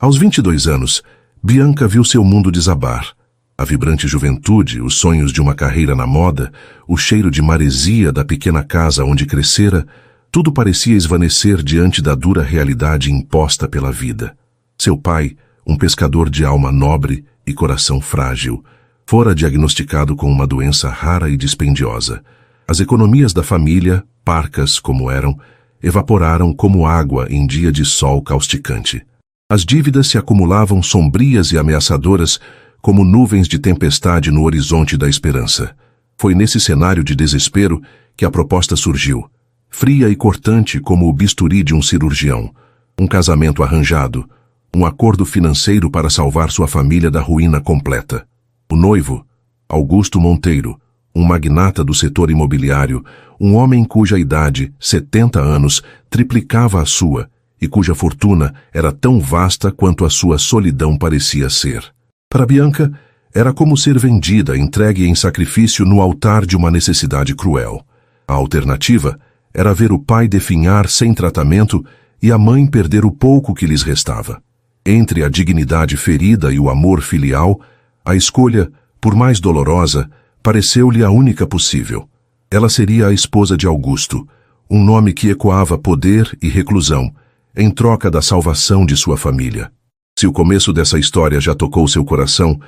Aos 22 anos, Bianca viu seu mundo desabar. A vibrante juventude, os sonhos de uma carreira na moda, o cheiro de maresia da pequena casa onde crescera, tudo parecia esvanecer diante da dura realidade imposta pela vida. Seu pai, um pescador de alma nobre e coração frágil, fora diagnosticado com uma doença rara e dispendiosa. As economias da família, parcas como eram, evaporaram como água em dia de sol causticante. As dívidas se acumulavam sombrias e ameaçadoras como nuvens de tempestade no horizonte da esperança. Foi nesse cenário de desespero que a proposta surgiu, fria e cortante como o bisturi de um cirurgião, um casamento arranjado, um acordo financeiro para salvar sua família da ruína completa. O noivo, Augusto Monteiro, um magnata do setor imobiliário, um homem cuja idade, 70 anos, triplicava a sua e cuja fortuna era tão vasta quanto a sua solidão parecia ser. Para Bianca, era como ser vendida, entregue em sacrifício no altar de uma necessidade cruel. A alternativa era ver o pai definhar sem tratamento e a mãe perder o pouco que lhes restava. Entre a dignidade ferida e o amor filial, a escolha, por mais dolorosa, pareceu-lhe a única possível. Ela seria a esposa de Augusto, um nome que ecoava poder e reclusão, em troca da salvação de sua família. Se o começo dessa história já tocou seu coração,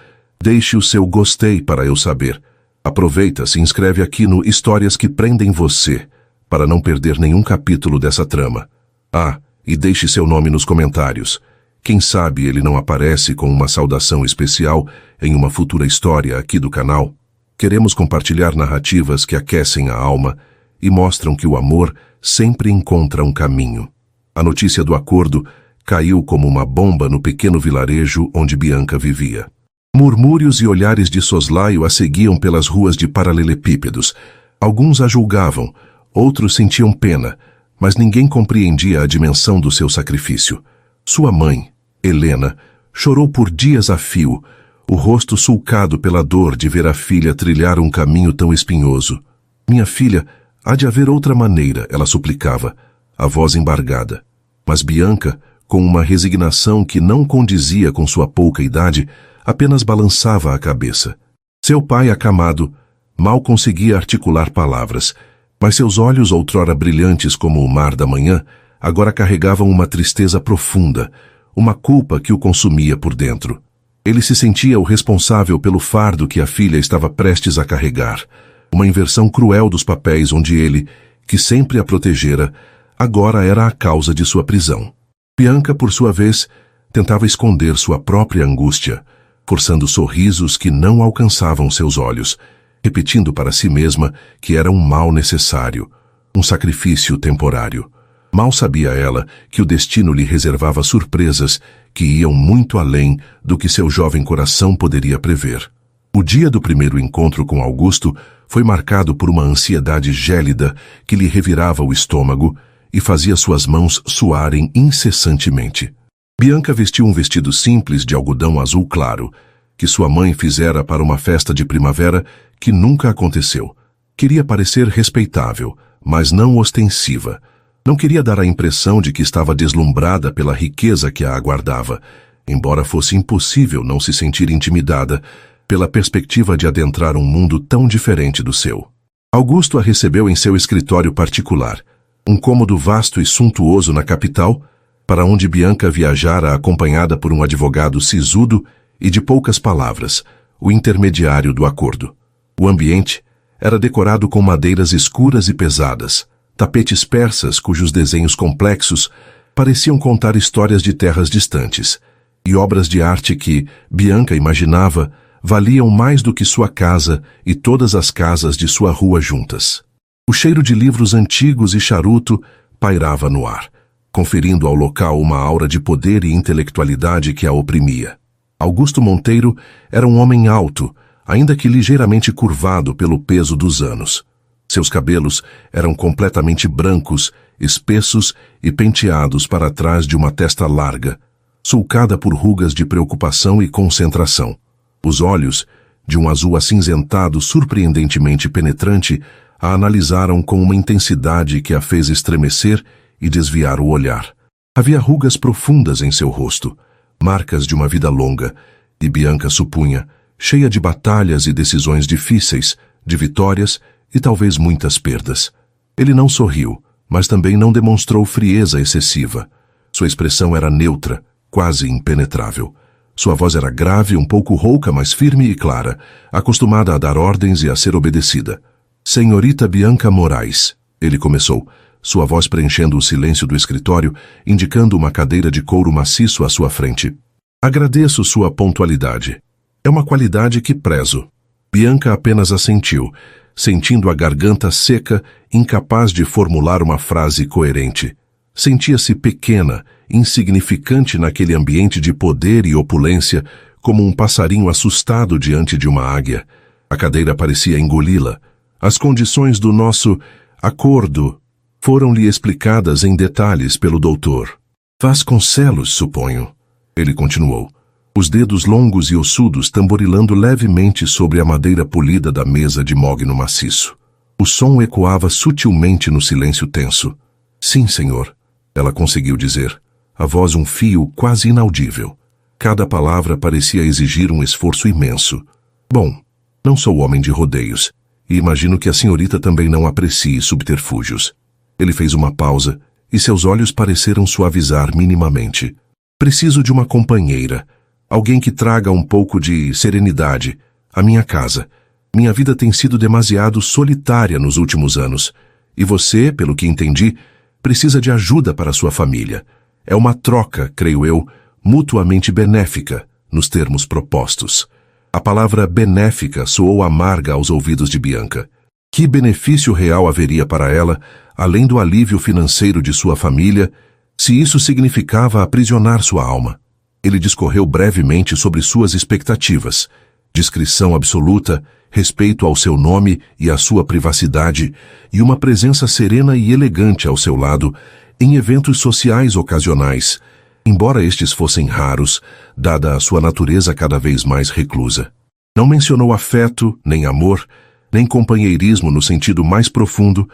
deixe o seu gostei para eu saber. Aproveita, se inscreve aqui no Histórias que Prendem Você, para não perder nenhum capítulo dessa trama. Ah, e deixe seu nome nos comentários. Quem sabe ele não aparece com uma saudação especial em uma futura história aqui do canal. Queremos compartilhar narrativas que aquecem a alma e mostram que o amor sempre encontra um caminho. A notícia do acordo caiu como uma bomba no pequeno vilarejo onde Bianca vivia. Murmúrios e olhares de soslaio a seguiam pelas ruas de paralelepípedos. Alguns a julgavam, outros sentiam pena, mas ninguém compreendia a dimensão do seu sacrifício. Sua mãe, Helena, chorou por dias a fio, o rosto sulcado pela dor de ver a filha trilhar um caminho tão espinhoso. Minha filha, há de haver outra maneira, ela suplicava, a voz embargada. Mas Bianca, com uma resignação que não condizia com sua pouca idade, apenas balançava a cabeça. Seu pai, acamado, mal conseguia articular palavras, mas seus olhos, outrora brilhantes como o mar da manhã, agora carregavam uma tristeza profunda, uma culpa que o consumia por dentro. Ele se sentia o responsável pelo fardo que a filha estava prestes a carregar, uma inversão cruel dos papéis onde ele, que sempre a protegera, agora era a causa de sua prisão. Bianca, por sua vez, tentava esconder sua própria angústia, forçando sorrisos que não alcançavam seus olhos, repetindo para si mesma que era um mal necessário, um sacrifício temporário. Mal sabia ela que o destino lhe reservava surpresas que iam muito além do que seu jovem coração poderia prever. O dia do primeiro encontro com Augusto foi marcado por uma ansiedade gélida que lhe revirava o estômago e fazia suas mãos suarem incessantemente. Bianca vestiu um vestido simples de algodão azul claro, que sua mãe fizera para uma festa de primavera que nunca aconteceu. Queria parecer respeitável, mas não ostensiva. Não queria dar a impressão de que estava deslumbrada pela riqueza que a aguardava, embora fosse impossível não se sentir intimidada pela perspectiva de adentrar um mundo tão diferente do seu. Augusto a recebeu em seu escritório particular, um cômodo vasto e suntuoso na capital, para onde Bianca viajara acompanhada por um advogado sisudo e de poucas palavras, o intermediário do acordo. O ambiente era decorado com madeiras escuras e pesadas, tapetes persas cujos desenhos complexos pareciam contar histórias de terras distantes, e obras de arte que, Bianca imaginava, valiam mais do que sua casa e todas as casas de sua rua juntas. O cheiro de livros antigos e charuto pairava no ar, conferindo ao local uma aura de poder e intelectualidade que a oprimia. Augusto Monteiro era um homem alto, ainda que ligeiramente curvado pelo peso dos anos. Seus cabelos eram completamente brancos, espessos e penteados para trás de uma testa larga, sulcada por rugas de preocupação e concentração. Os olhos, de um azul acinzentado surpreendentemente penetrante, a analisaram com uma intensidade que a fez estremecer e desviar o olhar. Havia rugas profundas em seu rosto, marcas de uma vida longa, e Bianca supunha, cheia de batalhas e decisões difíceis, de vitórias e talvez muitas perdas. Ele não sorriu, mas também não demonstrou frieza excessiva. Sua expressão era neutra, quase impenetrável. Sua voz era grave, um pouco rouca, mas firme e clara, acostumada a dar ordens e a ser obedecida. Senhorita Bianca Moraes, ele começou, sua voz preenchendo o silêncio do escritório, indicando uma cadeira de couro maciço à sua frente. Agradeço sua pontualidade. É uma qualidade que prezo. Bianca apenas assentiu, sentindo a garganta seca, incapaz de formular uma frase coerente. Sentia-se pequena, insignificante naquele ambiente de poder e opulência, como um passarinho assustado diante de uma águia. A cadeira parecia engoli-la. As condições do nosso acordo foram-lhe explicadas em detalhes pelo doutor. Vasconcelos, suponho. Ele continuou, os dedos longos e ossudos tamborilando levemente sobre a madeira polida da mesa de mogno maciço. O som ecoava sutilmente no silêncio tenso. Sim, senhor, ela conseguiu dizer, a voz um fio quase inaudível. Cada palavra parecia exigir um esforço imenso. Bom, não sou homem de rodeios, e imagino que a senhorita também não aprecie subterfúgios. Ele fez uma pausa, e seus olhos pareceram suavizar minimamente. Preciso de uma companheira, alguém que traga um pouco de serenidade à minha casa. Minha vida tem sido demasiado solitária nos últimos anos, e você, pelo que entendi, precisa de ajuda para sua família. É uma troca, creio eu, mutuamente benéfica, nos termos propostos. A palavra benéfica soou amarga aos ouvidos de Bianca. Que benefício real haveria para ela, além do alívio financeiro de sua família, se isso significava aprisionar sua alma? Ele discorreu brevemente sobre suas expectativas, discrição absoluta, respeito ao seu nome e à sua privacidade, e uma presença serena e elegante ao seu lado, em eventos sociais ocasionais, embora estes fossem raros, dada a sua natureza cada vez mais reclusa. Não mencionou afeto, nem amor, nem companheirismo no sentido mais profundo,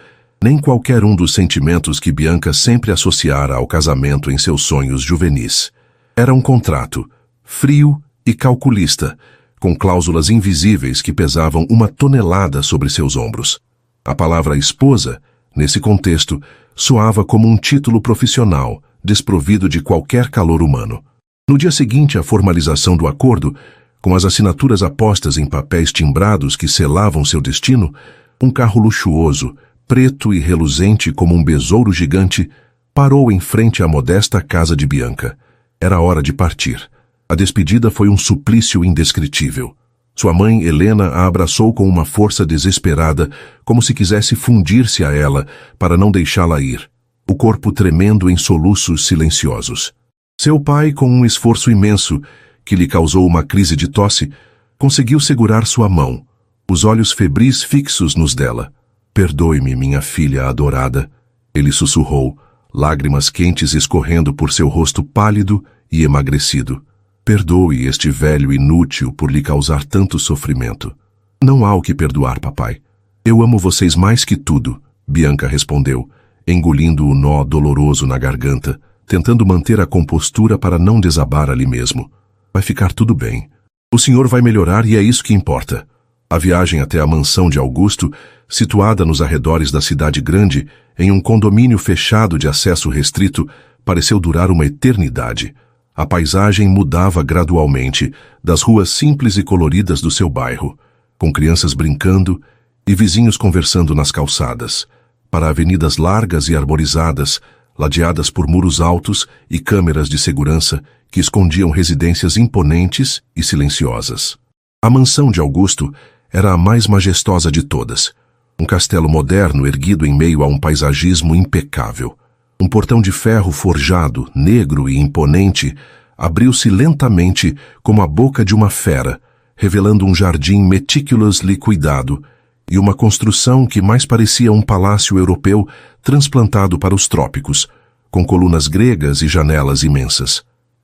nem qualquer um dos sentimentos que Bianca sempre associara ao casamento em seus sonhos juvenis. Era um contrato, frio e calculista, com cláusulas invisíveis que pesavam 1 tonelada sobre seus ombros. A palavra esposa, nesse contexto, soava como um título profissional, desprovido de qualquer calor humano. No dia seguinte à formalização do acordo, com as assinaturas apostas em papéis timbrados que selavam seu destino, um carro luxuoso, preto e reluzente como um besouro gigante, parou em frente à modesta casa de Bianca. Era hora de partir. A despedida foi um suplício indescritível. Sua mãe, Helena, a abraçou com uma força desesperada, como se quisesse fundir-se a ela para não deixá-la ir, o corpo tremendo em soluços silenciosos. Seu pai, com um esforço imenso, que lhe causou uma crise de tosse, conseguiu segurar sua mão, os olhos febris fixos nos dela. Perdoe-me, minha filha adorada, ele sussurrou, lágrimas quentes escorrendo por seu rosto pálido e emagrecido. Perdoe este velho inútil por lhe causar tanto sofrimento. Não há o que perdoar, papai. Eu amo vocês mais que tudo, Bianca respondeu, engolindo o nó doloroso na garganta, tentando manter a compostura para não desabar ali mesmo. Vai ficar tudo bem. O senhor vai melhorar e é isso que importa. A viagem até a mansão de Augusto, situada nos arredores da cidade grande, em um condomínio fechado de acesso restrito, pareceu durar uma eternidade. A paisagem mudava gradualmente das ruas simples e coloridas do seu bairro, com crianças brincando e vizinhos conversando nas calçadas, para avenidas largas e arborizadas, ladeadas por muros altos e câmeras de segurança que escondiam residências imponentes e silenciosas. A mansão de Augusto era a mais majestosa de todas, um castelo moderno erguido em meio a um paisagismo impecável. Um portão de ferro forjado, negro e imponente, abriu-se lentamente como a boca de uma fera, revelando um jardim meticulously cuidado e uma construção que mais parecia um palácio europeu transplantado para os trópicos, com colunas gregas e janelas imensas.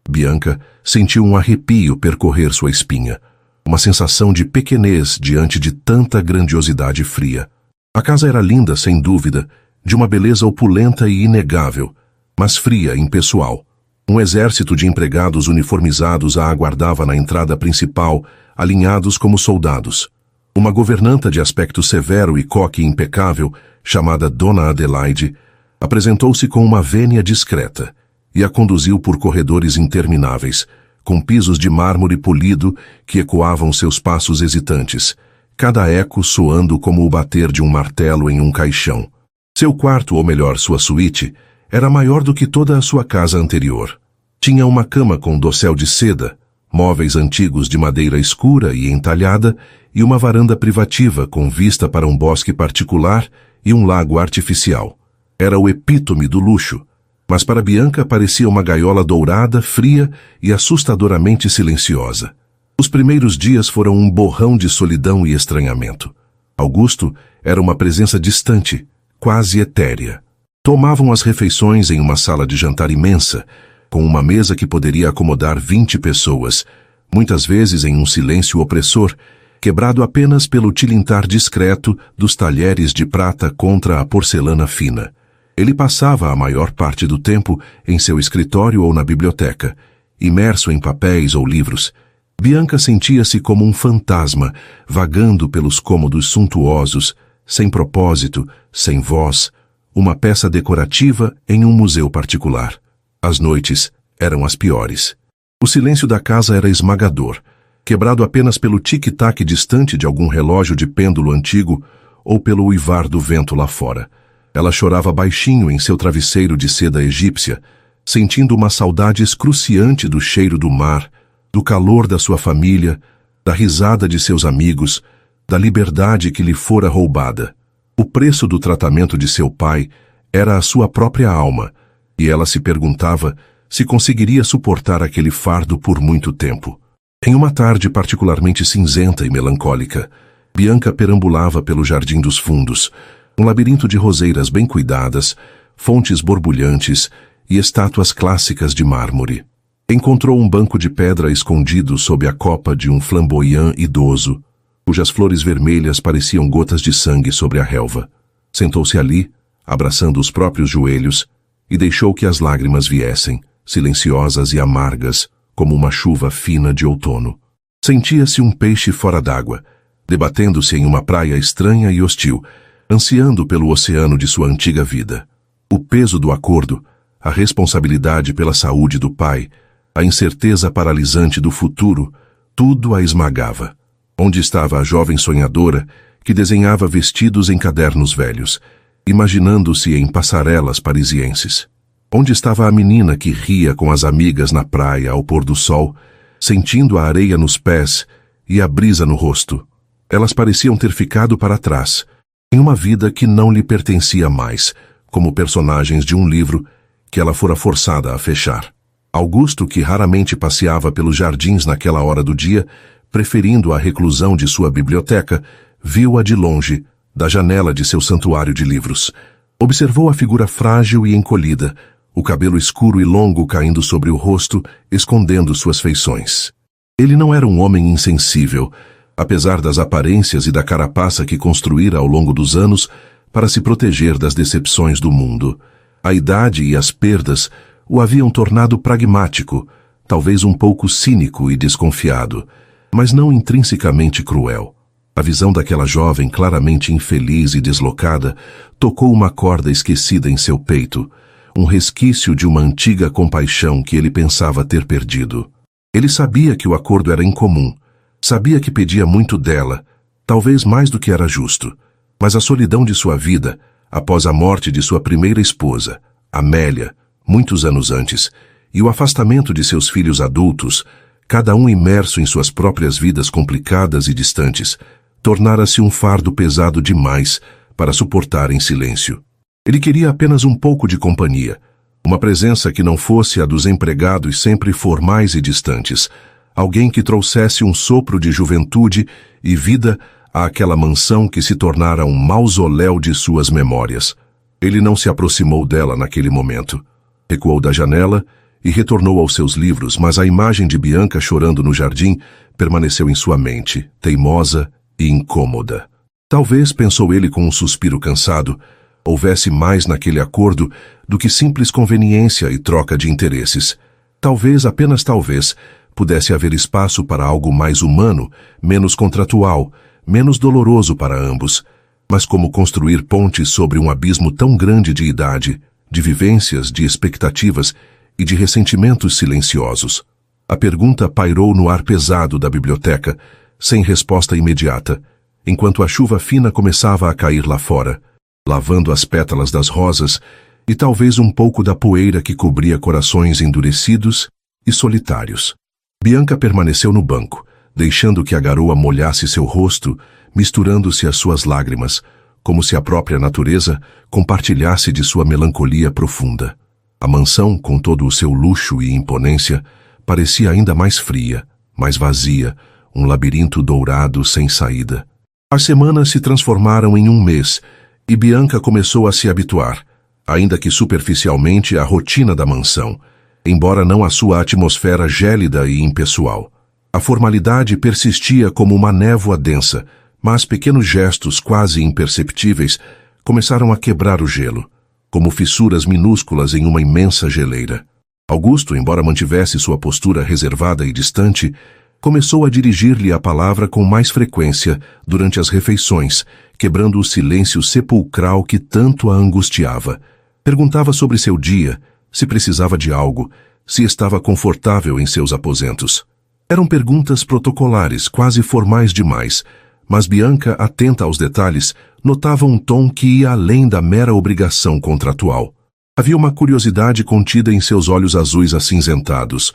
Bianca sentiu um arrepio percorrer sua espinha, uma sensação de pequenez diante de tanta grandiosidade fria. A casa era linda, sem dúvida, de uma beleza opulenta e inegável, mas fria e impessoal. Um exército de empregados uniformizados a aguardava na entrada principal, alinhados como soldados. Uma governanta de aspecto severo e coque impecável, chamada Dona Adelaide, apresentou-se com uma vênia discreta e a conduziu por corredores intermináveis, com pisos de mármore polido que ecoavam seus passos hesitantes, cada eco soando como o bater de um martelo em um caixão. Seu quarto, ou melhor, sua suíte, era maior do que toda a sua casa anterior. Tinha uma cama com dossel de seda, móveis antigos de madeira escura e entalhada e uma varanda privativa com vista para um bosque particular e um lago artificial. Era o epítome do luxo, mas para Bianca parecia uma gaiola dourada, fria e assustadoramente silenciosa. Os primeiros dias foram um borrão de solidão e estranhamento. Augusto era uma presença distante, quase etérea. Tomavam as refeições em uma sala de jantar imensa, com uma mesa que poderia acomodar 20 pessoas, muitas vezes em um silêncio opressor, quebrado apenas pelo tilintar discreto dos talheres de prata contra a porcelana fina. Ele passava a maior parte do tempo em seu escritório ou na biblioteca, imerso em papéis ou livros. Bianca sentia-se como um fantasma, vagando pelos cômodos suntuosos, sem propósito, sem voz, uma peça decorativa em um museu particular. As noites eram as piores. O silêncio da casa era esmagador, quebrado apenas pelo tic-tac distante de algum relógio de pêndulo antigo ou pelo uivar do vento lá fora. Ela chorava baixinho em seu travesseiro de seda egípcia, sentindo uma saudade excruciante do cheiro do mar, do calor da sua família, da risada de seus amigos, da liberdade que lhe fora roubada. O preço do tratamento de seu pai era a sua própria alma, e ela se perguntava se conseguiria suportar aquele fardo por muito tempo. Em uma tarde particularmente cinzenta e melancólica, Bianca perambulava pelo Jardim dos Fundos, um labirinto de roseiras bem cuidadas, fontes borbulhantes e estátuas clássicas de mármore. Encontrou um banco de pedra escondido sob a copa de um flamboyant idoso, cujas flores vermelhas pareciam gotas de sangue sobre a relva. Sentou-se ali, abraçando os próprios joelhos, e deixou que as lágrimas viessem, silenciosas e amargas, como uma chuva fina de outono. Sentia-se um peixe fora d'água, debatendo-se em uma praia estranha e hostil, ansiando pelo oceano de sua antiga vida. O peso do acordo, a responsabilidade pela saúde do pai, a incerteza paralisante do futuro, tudo a esmagava. Onde estava a jovem sonhadora que desenhava vestidos em cadernos velhos, imaginando-se em passarelas parisienses? Onde estava a menina que ria com as amigas na praia ao pôr do sol, sentindo a areia nos pés e a brisa no rosto? Elas pareciam ter ficado para trás, em uma vida que não lhe pertencia mais, como personagens de um livro que ela fora forçada a fechar. Augusto, que raramente passeava pelos jardins naquela hora do dia, preferindo a reclusão de sua biblioteca, viu-a de longe, da janela de seu santuário de livros. Observou a figura frágil e encolhida, o cabelo escuro e longo caindo sobre o rosto, escondendo suas feições. Ele não era um homem insensível, apesar das aparências e da carapaça que construíra ao longo dos anos para se proteger das decepções do mundo. A idade e as perdas o haviam tornado pragmático, talvez um pouco cínico e desconfiado, mas não intrinsecamente cruel. A visão daquela jovem claramente infeliz e deslocada tocou uma corda esquecida em seu peito, um resquício de uma antiga compaixão que ele pensava ter perdido. Ele sabia que o acordo era incomum, sabia que pedia muito dela, talvez mais do que era justo, mas a solidão de sua vida, após a morte de sua primeira esposa, Amélia, muitos anos antes, e o afastamento de seus filhos adultos, cada um imerso em suas próprias vidas complicadas e distantes, tornara-se um fardo pesado demais para suportar em silêncio. Ele queria apenas um pouco de companhia, uma presença que não fosse a dos empregados sempre formais e distantes, alguém que trouxesse um sopro de juventude e vida àquela mansão que se tornara um mausoléu de suas memórias. Ele não se aproximou dela naquele momento. Recuou da janela e retornou aos seus livros, mas a imagem de Bianca chorando no jardim permaneceu em sua mente, teimosa e incômoda. Talvez, pensou ele com um suspiro cansado, houvesse mais naquele acordo do que simples conveniência e troca de interesses. Talvez, apenas talvez, pudesse haver espaço para algo mais humano, menos contratual, menos doloroso para ambos. Mas como construir pontes sobre um abismo tão grande de idade, de vivências, de expectativas e de ressentimentos silenciosos? A pergunta pairou no ar pesado da biblioteca, sem resposta imediata, enquanto a chuva fina começava a cair lá fora, lavando as pétalas das rosas e talvez um pouco da poeira que cobria corações endurecidos e solitários. Bianca permaneceu no banco, deixando que a garoa molhasse seu rosto, misturando-se às suas lágrimas, como se a própria natureza compartilhasse de sua melancolia profunda. A mansão, com todo o seu luxo e imponência, parecia ainda mais fria, mais vazia, um labirinto dourado sem saída. As semanas se transformaram em um mês, e Bianca começou a se habituar, ainda que superficialmente, à rotina da mansão, embora não à sua atmosfera gélida e impessoal. A formalidade persistia como uma névoa densa, mas pequenos gestos quase imperceptíveis começaram a quebrar o gelo, como fissuras minúsculas em uma imensa geleira. Augusto, embora mantivesse sua postura reservada e distante, começou a dirigir-lhe a palavra com mais frequência durante as refeições, quebrando o silêncio sepulcral que tanto a angustiava. Perguntava sobre seu dia, se precisava de algo, se estava confortável em seus aposentos. Eram perguntas protocolares, quase formais demais, mas Bianca, atenta aos detalhes, notava um tom que ia além da mera obrigação contratual. Havia uma curiosidade contida em seus olhos azuis acinzentados,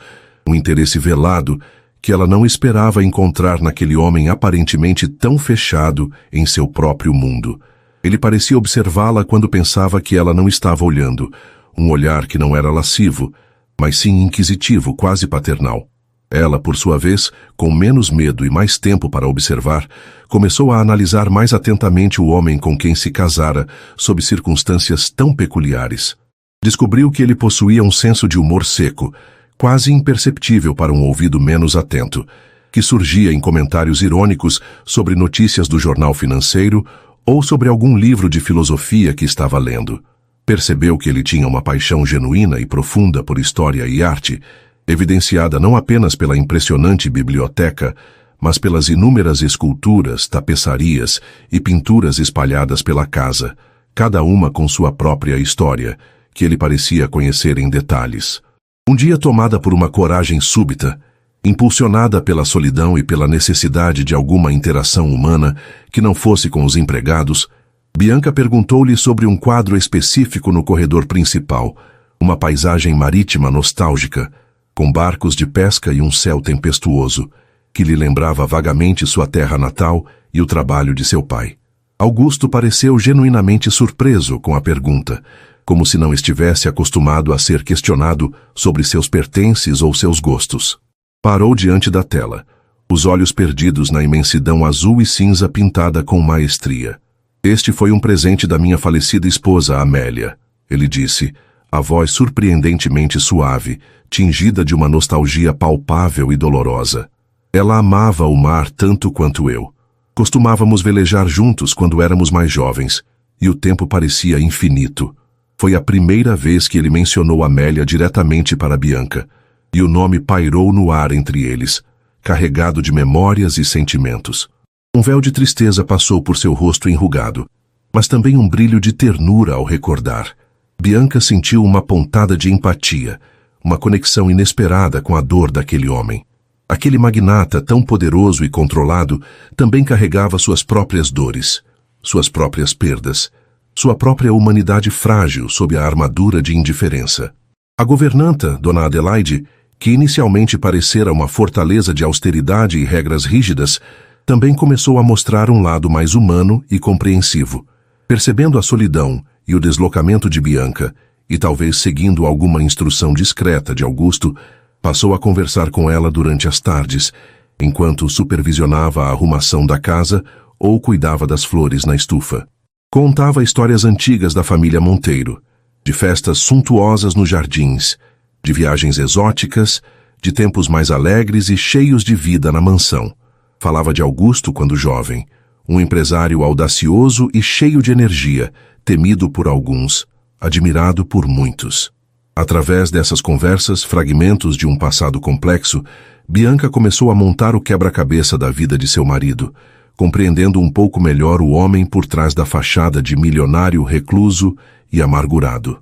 um interesse velado que ela não esperava encontrar naquele homem aparentemente tão fechado em seu próprio mundo. Ele parecia observá-la quando pensava que ela não estava olhando, um olhar que não era lascivo, mas sim inquisitivo, quase paternal. Ela, por sua vez, com menos medo e mais tempo para observar, começou a analisar mais atentamente o homem com quem se casara, sob circunstâncias tão peculiares. Descobriu que ele possuía um senso de humor seco, quase imperceptível para um ouvido menos atento, que surgia em comentários irônicos sobre notícias do jornal financeiro ou sobre algum livro de filosofia que estava lendo. Percebeu que ele tinha uma paixão genuína e profunda por história e arte, evidenciada não apenas pela impressionante biblioteca, mas pelas inúmeras esculturas, tapeçarias e pinturas espalhadas pela casa, cada uma com sua própria história, que ele parecia conhecer em detalhes. Um dia, tomada por uma coragem súbita, impulsionada pela solidão e pela necessidade de alguma interação humana que não fosse com os empregados, Bianca perguntou-lhe sobre um quadro específico no corredor principal, uma paisagem marítima nostálgica, com barcos de pesca e um céu tempestuoso, que lhe lembrava vagamente sua terra natal e o trabalho de seu pai. Augusto pareceu genuinamente surpreso com a pergunta, como se não estivesse acostumado a ser questionado sobre seus pertences ou seus gostos. Parou diante da tela, os olhos perdidos na imensidão azul e cinza pintada com maestria. Este foi um presente da minha falecida esposa, Amélia, ele disse, a voz surpreendentemente suave, tingida de uma nostalgia palpável e dolorosa. Ela amava o mar tanto quanto eu. Costumávamos velejar juntos quando éramos mais jovens, e o tempo parecia infinito. Foi a primeira vez que ele mencionou Amélia diretamente para Bianca, e o nome pairou no ar entre eles, carregado de memórias e sentimentos. Um véu de tristeza passou por seu rosto enrugado, mas também um brilho de ternura ao recordar. Bianca sentiu uma pontada de empatia, uma conexão inesperada com a dor daquele homem. Aquele magnata tão poderoso e controlado também carregava suas próprias dores, suas próprias perdas, sua própria humanidade frágil sob a armadura de indiferença. A governanta, Dona Adelaide, que inicialmente parecera uma fortaleza de austeridade e regras rígidas, também começou a mostrar um lado mais humano e compreensivo. Percebendo a solidão e o deslocamento de Bianca, e talvez seguindo alguma instrução discreta de Augusto, passou a conversar com ela durante as tardes, enquanto supervisionava a arrumação da casa ou cuidava das flores na estufa. Contava histórias antigas da família Monteiro, de festas suntuosas nos jardins, de viagens exóticas, de tempos mais alegres e cheios de vida na mansão. Falava de Augusto quando jovem, um empresário audacioso e cheio de energia, temido por alguns, admirado por muitos. Através dessas conversas, fragmentos de um passado complexo, Bianca começou a montar o quebra-cabeça da vida de seu marido, compreendendo um pouco melhor o homem por trás da fachada de milionário recluso e amargurado.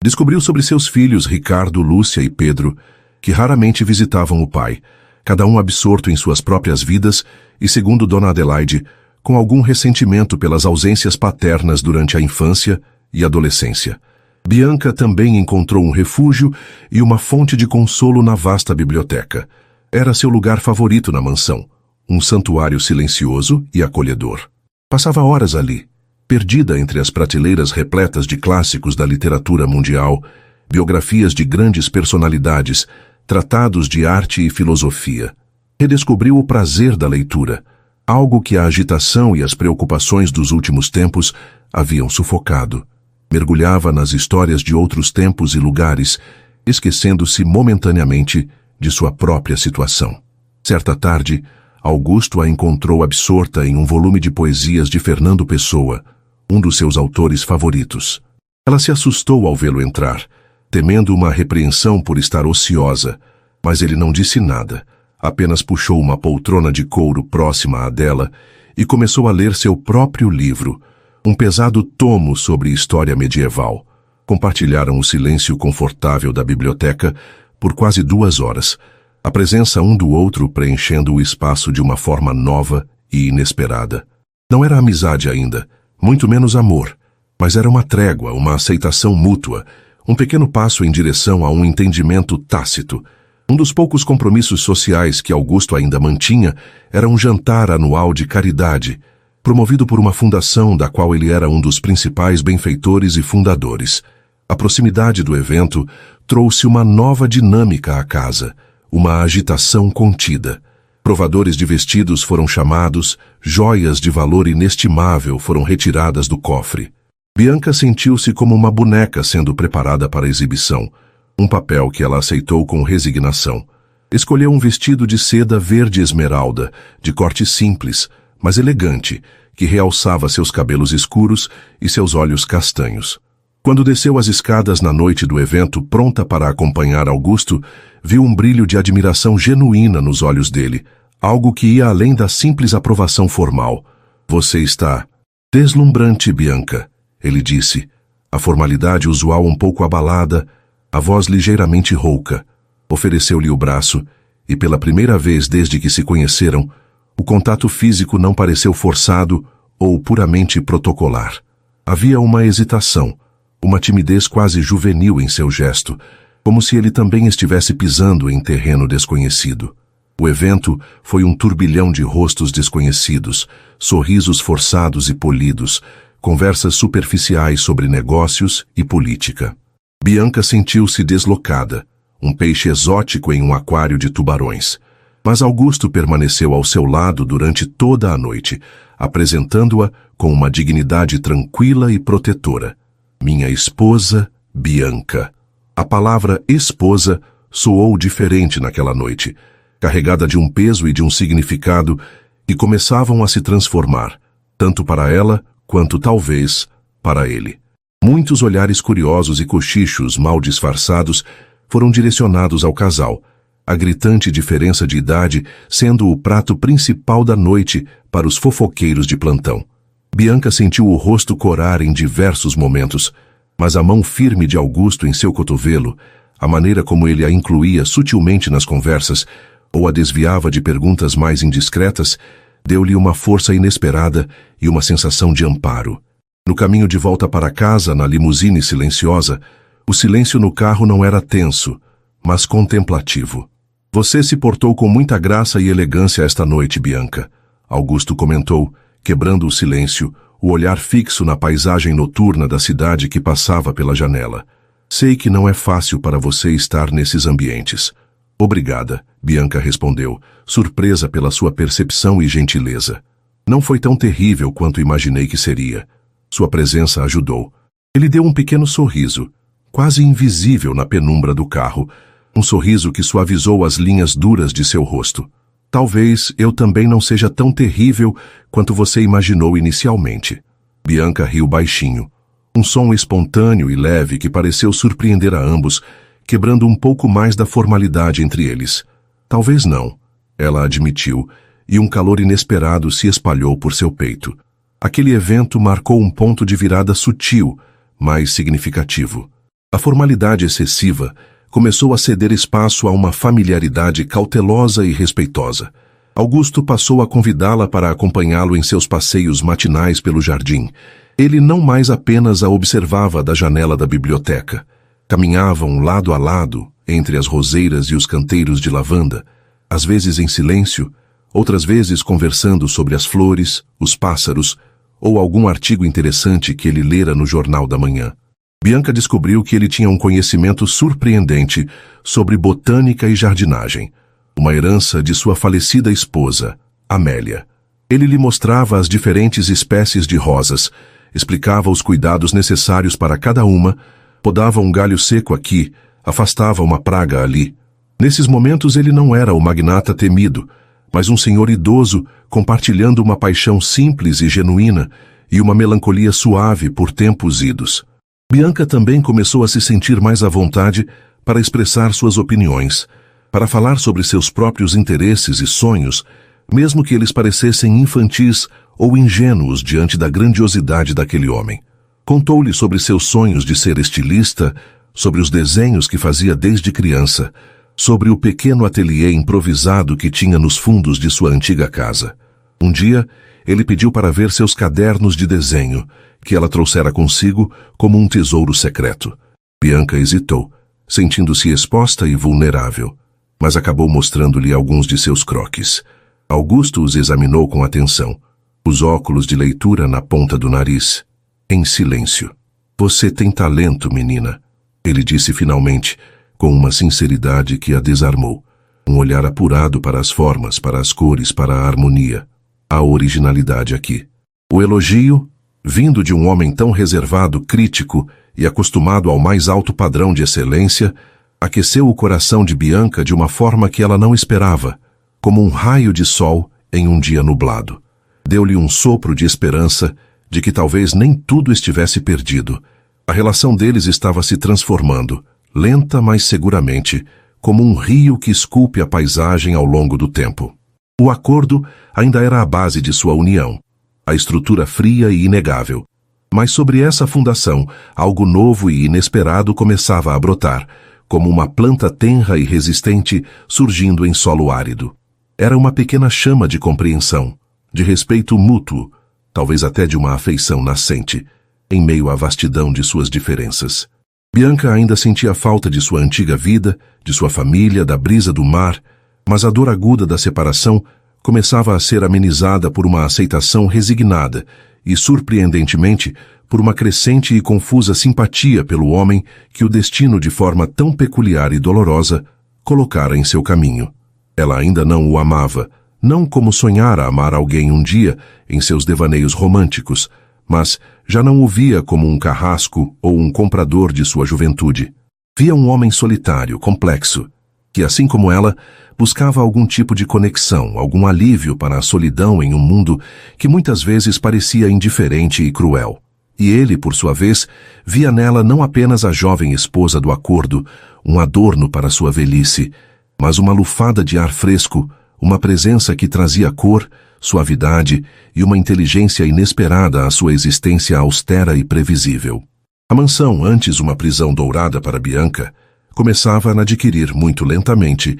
Descobriu sobre seus filhos Ricardo, Lúcia e Pedro, que raramente visitavam o pai, cada um absorto em suas próprias vidas e, segundo Dona Adelaide, com algum ressentimento pelas ausências paternas durante a infância e adolescência. Bianca também encontrou um refúgio e uma fonte de consolo na vasta biblioteca. Era seu lugar favorito na mansão, um santuário silencioso e acolhedor. Passava horas ali, perdida entre as prateleiras repletas de clássicos da literatura mundial, biografias de grandes personalidades, tratados de arte e filosofia. Redescobriu o prazer da leitura, algo que a agitação e as preocupações dos últimos tempos haviam sufocado. Mergulhava nas histórias de outros tempos e lugares, esquecendo-se momentaneamente de sua própria situação. Certa tarde, Augusto a encontrou absorta em um volume de poesias de Fernando Pessoa, um dos seus autores favoritos. Ela se assustou ao vê-lo entrar, temendo uma repreensão por estar ociosa, mas ele não disse nada, apenas puxou uma poltrona de couro próxima à dela e começou a ler seu próprio livro, um pesado tomo sobre história medieval. Compartilharam o silêncio confortável da biblioteca por quase 2 horas, a presença um do outro preenchendo o espaço de uma forma nova e inesperada. Não era amizade ainda, muito menos amor, mas era uma trégua, uma aceitação mútua, um pequeno passo em direção a um entendimento tácito. Um dos poucos compromissos sociais que Augusto ainda mantinha era um jantar anual de caridade, promovido por uma fundação da qual ele era um dos principais benfeitores e fundadores. A proximidade do evento trouxe uma nova dinâmica à casa, uma agitação contida. Provadores de vestidos foram chamados, joias de valor inestimável foram retiradas do cofre. Bianca sentiu-se como uma boneca sendo preparada para a exibição, um papel que ela aceitou com resignação. Escolheu um vestido de seda verde esmeralda, de corte simples, mas elegante, que realçava seus cabelos escuros e seus olhos castanhos. Quando desceu as escadas na noite do evento, pronta para acompanhar Augusto, viu um brilho de admiração genuína nos olhos dele, algo que ia além da simples aprovação formal. "Você está deslumbrante, Bianca", ele disse, a formalidade usual um pouco abalada, a voz ligeiramente rouca. Ofereceu-lhe o braço, e pela primeira vez desde que se conheceram, o contato físico não pareceu forçado ou puramente protocolar. Havia uma hesitação, uma timidez quase juvenil em seu gesto, como se ele também estivesse pisando em terreno desconhecido. O evento foi um turbilhão de rostos desconhecidos, sorrisos forçados e polidos, conversas superficiais sobre negócios e política. Bianca sentiu-se deslocada, um peixe exótico em um aquário de tubarões. Mas Augusto permaneceu ao seu lado durante toda a noite, apresentando-a com uma dignidade tranquila e protetora. "Minha esposa, Bianca." A palavra esposa soou diferente naquela noite, carregada de um peso e de um significado que começavam a se transformar, tanto para ela quanto talvez para ele. Muitos olhares curiosos e cochichos mal disfarçados foram direcionados ao casal, a gritante diferença de idade sendo o prato principal da noite para os fofoqueiros de plantão. Bianca sentiu o rosto corar em diversos momentos, mas a mão firme de Augusto em seu cotovelo, a maneira como ele a incluía sutilmente nas conversas ou a desviava de perguntas mais indiscretas, deu-lhe uma força inesperada e uma sensação de amparo. No caminho de volta para casa, na limusine silenciosa, o silêncio no carro não era tenso, mas contemplativo. "Você se portou com muita graça e elegância esta noite, Bianca", Augusto comentou, quebrando o silêncio, o olhar fixo na paisagem noturna da cidade que passava pela janela. "Sei que não é fácil para você estar nesses ambientes." "Obrigada", Bianca respondeu, surpresa pela sua percepção e gentileza. "Não foi tão terrível quanto imaginei que seria." Sua presença ajudou. Ele deu um pequeno sorriso, quase invisível na penumbra do carro, um sorriso que suavizou as linhas duras de seu rosto. "Talvez eu também não seja tão terrível quanto você imaginou inicialmente." Bianca riu baixinho. Um som espontâneo e leve que pareceu surpreender a ambos, quebrando um pouco mais da formalidade entre eles. Talvez não, ela admitiu, e um calor inesperado se espalhou por seu peito. Aquele evento marcou um ponto de virada sutil, mas significativo. A formalidade excessiva começou a ceder espaço a uma familiaridade cautelosa e respeitosa. Augusto passou a convidá-la para acompanhá-lo em seus passeios matinais pelo jardim. Ele não mais apenas a observava da janela da biblioteca. Caminhavam lado a lado, entre as roseiras e os canteiros de lavanda, às vezes em silêncio, outras vezes conversando sobre as flores, os pássaros ou algum artigo interessante que ele lera no jornal da manhã. Bianca descobriu que ele tinha um conhecimento surpreendente sobre botânica e jardinagem, uma herança de sua falecida esposa, Amélia. Ele lhe mostrava as diferentes espécies de rosas, explicava os cuidados necessários para cada uma, podava um galho seco aqui, afastava uma praga ali. Nesses momentos ele não era o magnata temido, mas um senhor idoso compartilhando uma paixão simples e genuína e uma melancolia suave por tempos idos. Bianca também começou a se sentir mais à vontade para expressar suas opiniões, para falar sobre seus próprios interesses e sonhos, mesmo que eles parecessem infantis ou ingênuos diante da grandiosidade daquele homem. Contou-lhe sobre seus sonhos de ser estilista, sobre os desenhos que fazia desde criança, sobre o pequeno ateliê improvisado que tinha nos fundos de sua antiga casa. Um dia, ele pediu para ver seus cadernos de desenho, que ela trouxera consigo como um tesouro secreto. Bianca hesitou, sentindo-se exposta e vulnerável, mas acabou mostrando-lhe alguns de seus croquis. Augusto os examinou com atenção, os óculos de leitura na ponta do nariz, em silêncio. "Você tem talento, menina", ele disse finalmente, com uma sinceridade que a desarmou. Um olhar apurado para as formas, para as cores, para a harmonia. A originalidade aqui. O elogio, vindo de um homem tão reservado, crítico e acostumado ao mais alto padrão de excelência, aqueceu o coração de Bianca de uma forma que ela não esperava, como um raio de sol em um dia nublado. Deu-lhe um sopro de esperança de que talvez nem tudo estivesse perdido. A relação deles estava se transformando, lenta mas seguramente, como um rio que esculpe a paisagem ao longo do tempo. O acordo ainda era a base de sua união, a estrutura fria e inegável. Mas sobre essa fundação, algo novo e inesperado começava a brotar, como uma planta tenra e resistente surgindo em solo árido. Era uma pequena chama de compreensão, de respeito mútuo, talvez até de uma afeição nascente, em meio à vastidão de suas diferenças. Bianca ainda sentia falta de sua antiga vida, de sua família, da brisa do mar, mas a dor aguda da separação começava a ser amenizada por uma aceitação resignada e, surpreendentemente, por uma crescente e confusa simpatia pelo homem que o destino, de forma tão peculiar e dolorosa, colocara em seu caminho. Ela ainda não o amava, não como sonhara amar alguém um dia em seus devaneios românticos, mas já não o via como um carrasco ou um comprador de sua juventude. Via um homem solitário, complexo, que, assim como ela, buscava algum tipo de conexão, algum alívio para a solidão em um mundo que muitas vezes parecia indiferente e cruel. E ele, por sua vez, via nela não apenas a jovem esposa do acordo, um adorno para sua velhice, mas uma lufada de ar fresco, uma presença que trazia cor, suavidade e uma inteligência inesperada à sua existência austera e previsível. A mansão, antes uma prisão dourada para Bianca, começava a adquirir muito lentamente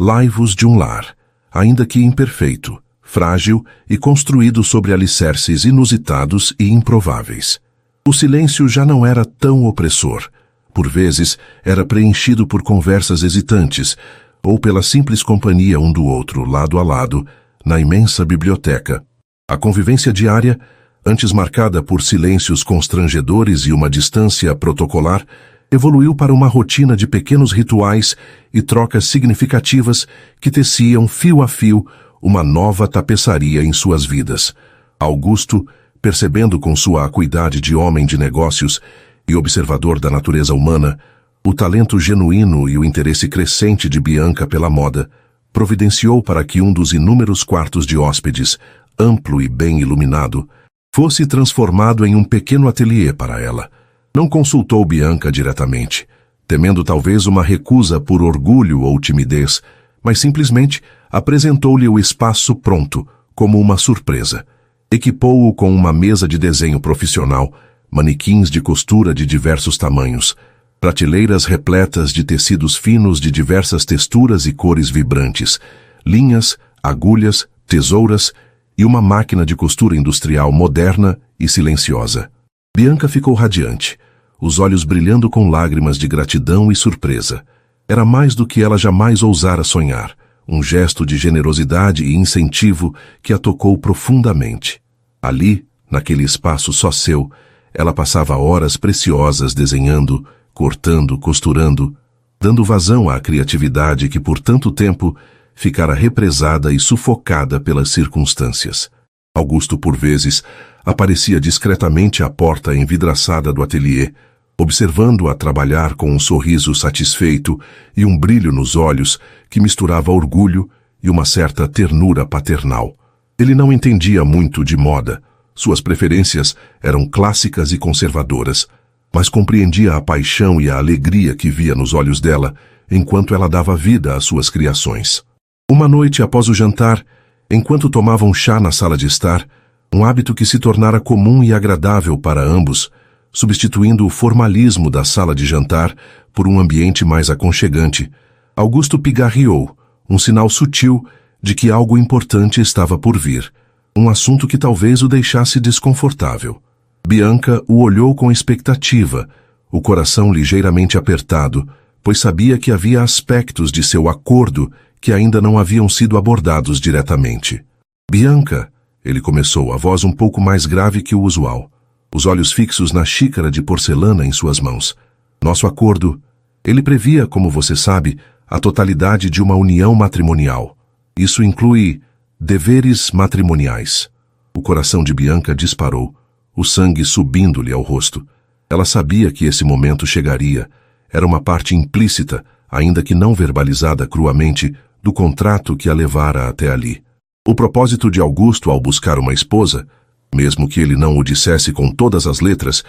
laivos de um lar, ainda que imperfeito, frágil e construído sobre alicerces inusitados e improváveis. O silêncio já não era tão opressor. Por vezes, era preenchido por conversas hesitantes, ou pela simples companhia um do outro, lado a lado, na imensa biblioteca. A convivência diária, antes marcada por silêncios constrangedores e uma distância protocolar, evoluiu para uma rotina de pequenos rituais e trocas significativas que teciam fio a fio uma nova tapeçaria em suas vidas. Augusto, percebendo com sua acuidade de homem de negócios e observador da natureza humana, o talento genuíno e o interesse crescente de Bianca pela moda, providenciou para que um dos inúmeros quartos de hóspedes, amplo e bem iluminado, fosse transformado em um pequeno ateliê para ela. Não consultou Bianca diretamente, temendo talvez uma recusa por orgulho ou timidez, mas simplesmente apresentou-lhe o espaço pronto, como uma surpresa. Equipou-o com uma mesa de desenho profissional, manequins de costura de diversos tamanhos, prateleiras repletas de tecidos finos de diversas texturas e cores vibrantes, linhas, agulhas, tesouras e uma máquina de costura industrial moderna e silenciosa. Bianca ficou radiante, os olhos brilhando com lágrimas de gratidão e surpresa. Era mais do que ela jamais ousara sonhar, um gesto de generosidade e incentivo que a tocou profundamente. Ali, naquele espaço só seu, ela passava horas preciosas desenhando, cortando, costurando, dando vazão à criatividade que por tanto tempo ficara represada e sufocada pelas circunstâncias. Augusto, por vezes, aparecia discretamente à porta envidraçada do ateliê, observando-a trabalhar com um sorriso satisfeito e um brilho nos olhos que misturava orgulho e uma certa ternura paternal. Ele não entendia muito de moda, suas preferências eram clássicas e conservadoras, mas compreendia a paixão e a alegria que via nos olhos dela enquanto ela dava vida às suas criações. Uma noite após o jantar, enquanto tomavam chá na sala de estar, um hábito que se tornara comum e agradável para ambos, substituindo o formalismo da sala de jantar por um ambiente mais aconchegante, Augusto pigarreou, um sinal sutil de que algo importante estava por vir, um assunto que talvez o deixasse desconfortável. Bianca o olhou com expectativa, o coração ligeiramente apertado, pois sabia que havia aspectos de seu acordo que ainda não haviam sido abordados diretamente. Bianca, ele começou, a voz um pouco mais grave que o usual, os olhos fixos na xícara de porcelana em suas mãos. Nosso acordo, ele previa, como você sabe, a totalidade de uma união matrimonial. Isso inclui deveres matrimoniais. O coração de Bianca disparou, o sangue subindo-lhe ao rosto. Ela sabia que esse momento chegaria. Era uma parte implícita, ainda que não verbalizada cruamente, do contrato que a levara até ali. O propósito de Augusto ao buscar uma esposa, mesmo que ele não o dissesse com todas as letras,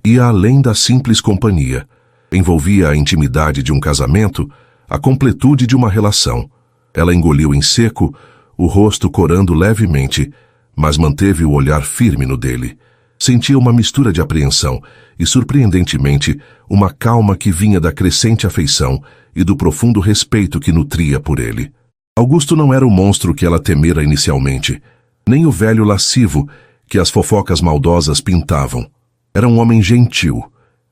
ia além da simples companhia. Envolvia a intimidade de um casamento, a completude de uma relação. Ela engoliu em seco, o rosto corando levemente, mas manteve o olhar firme no dele. Sentia uma mistura de apreensão e, surpreendentemente, uma calma que vinha da crescente afeição e do profundo respeito que nutria por ele. Augusto não era o monstro que ela temera inicialmente, nem o velho lascivo que as fofocas maldosas pintavam. Era um homem gentil,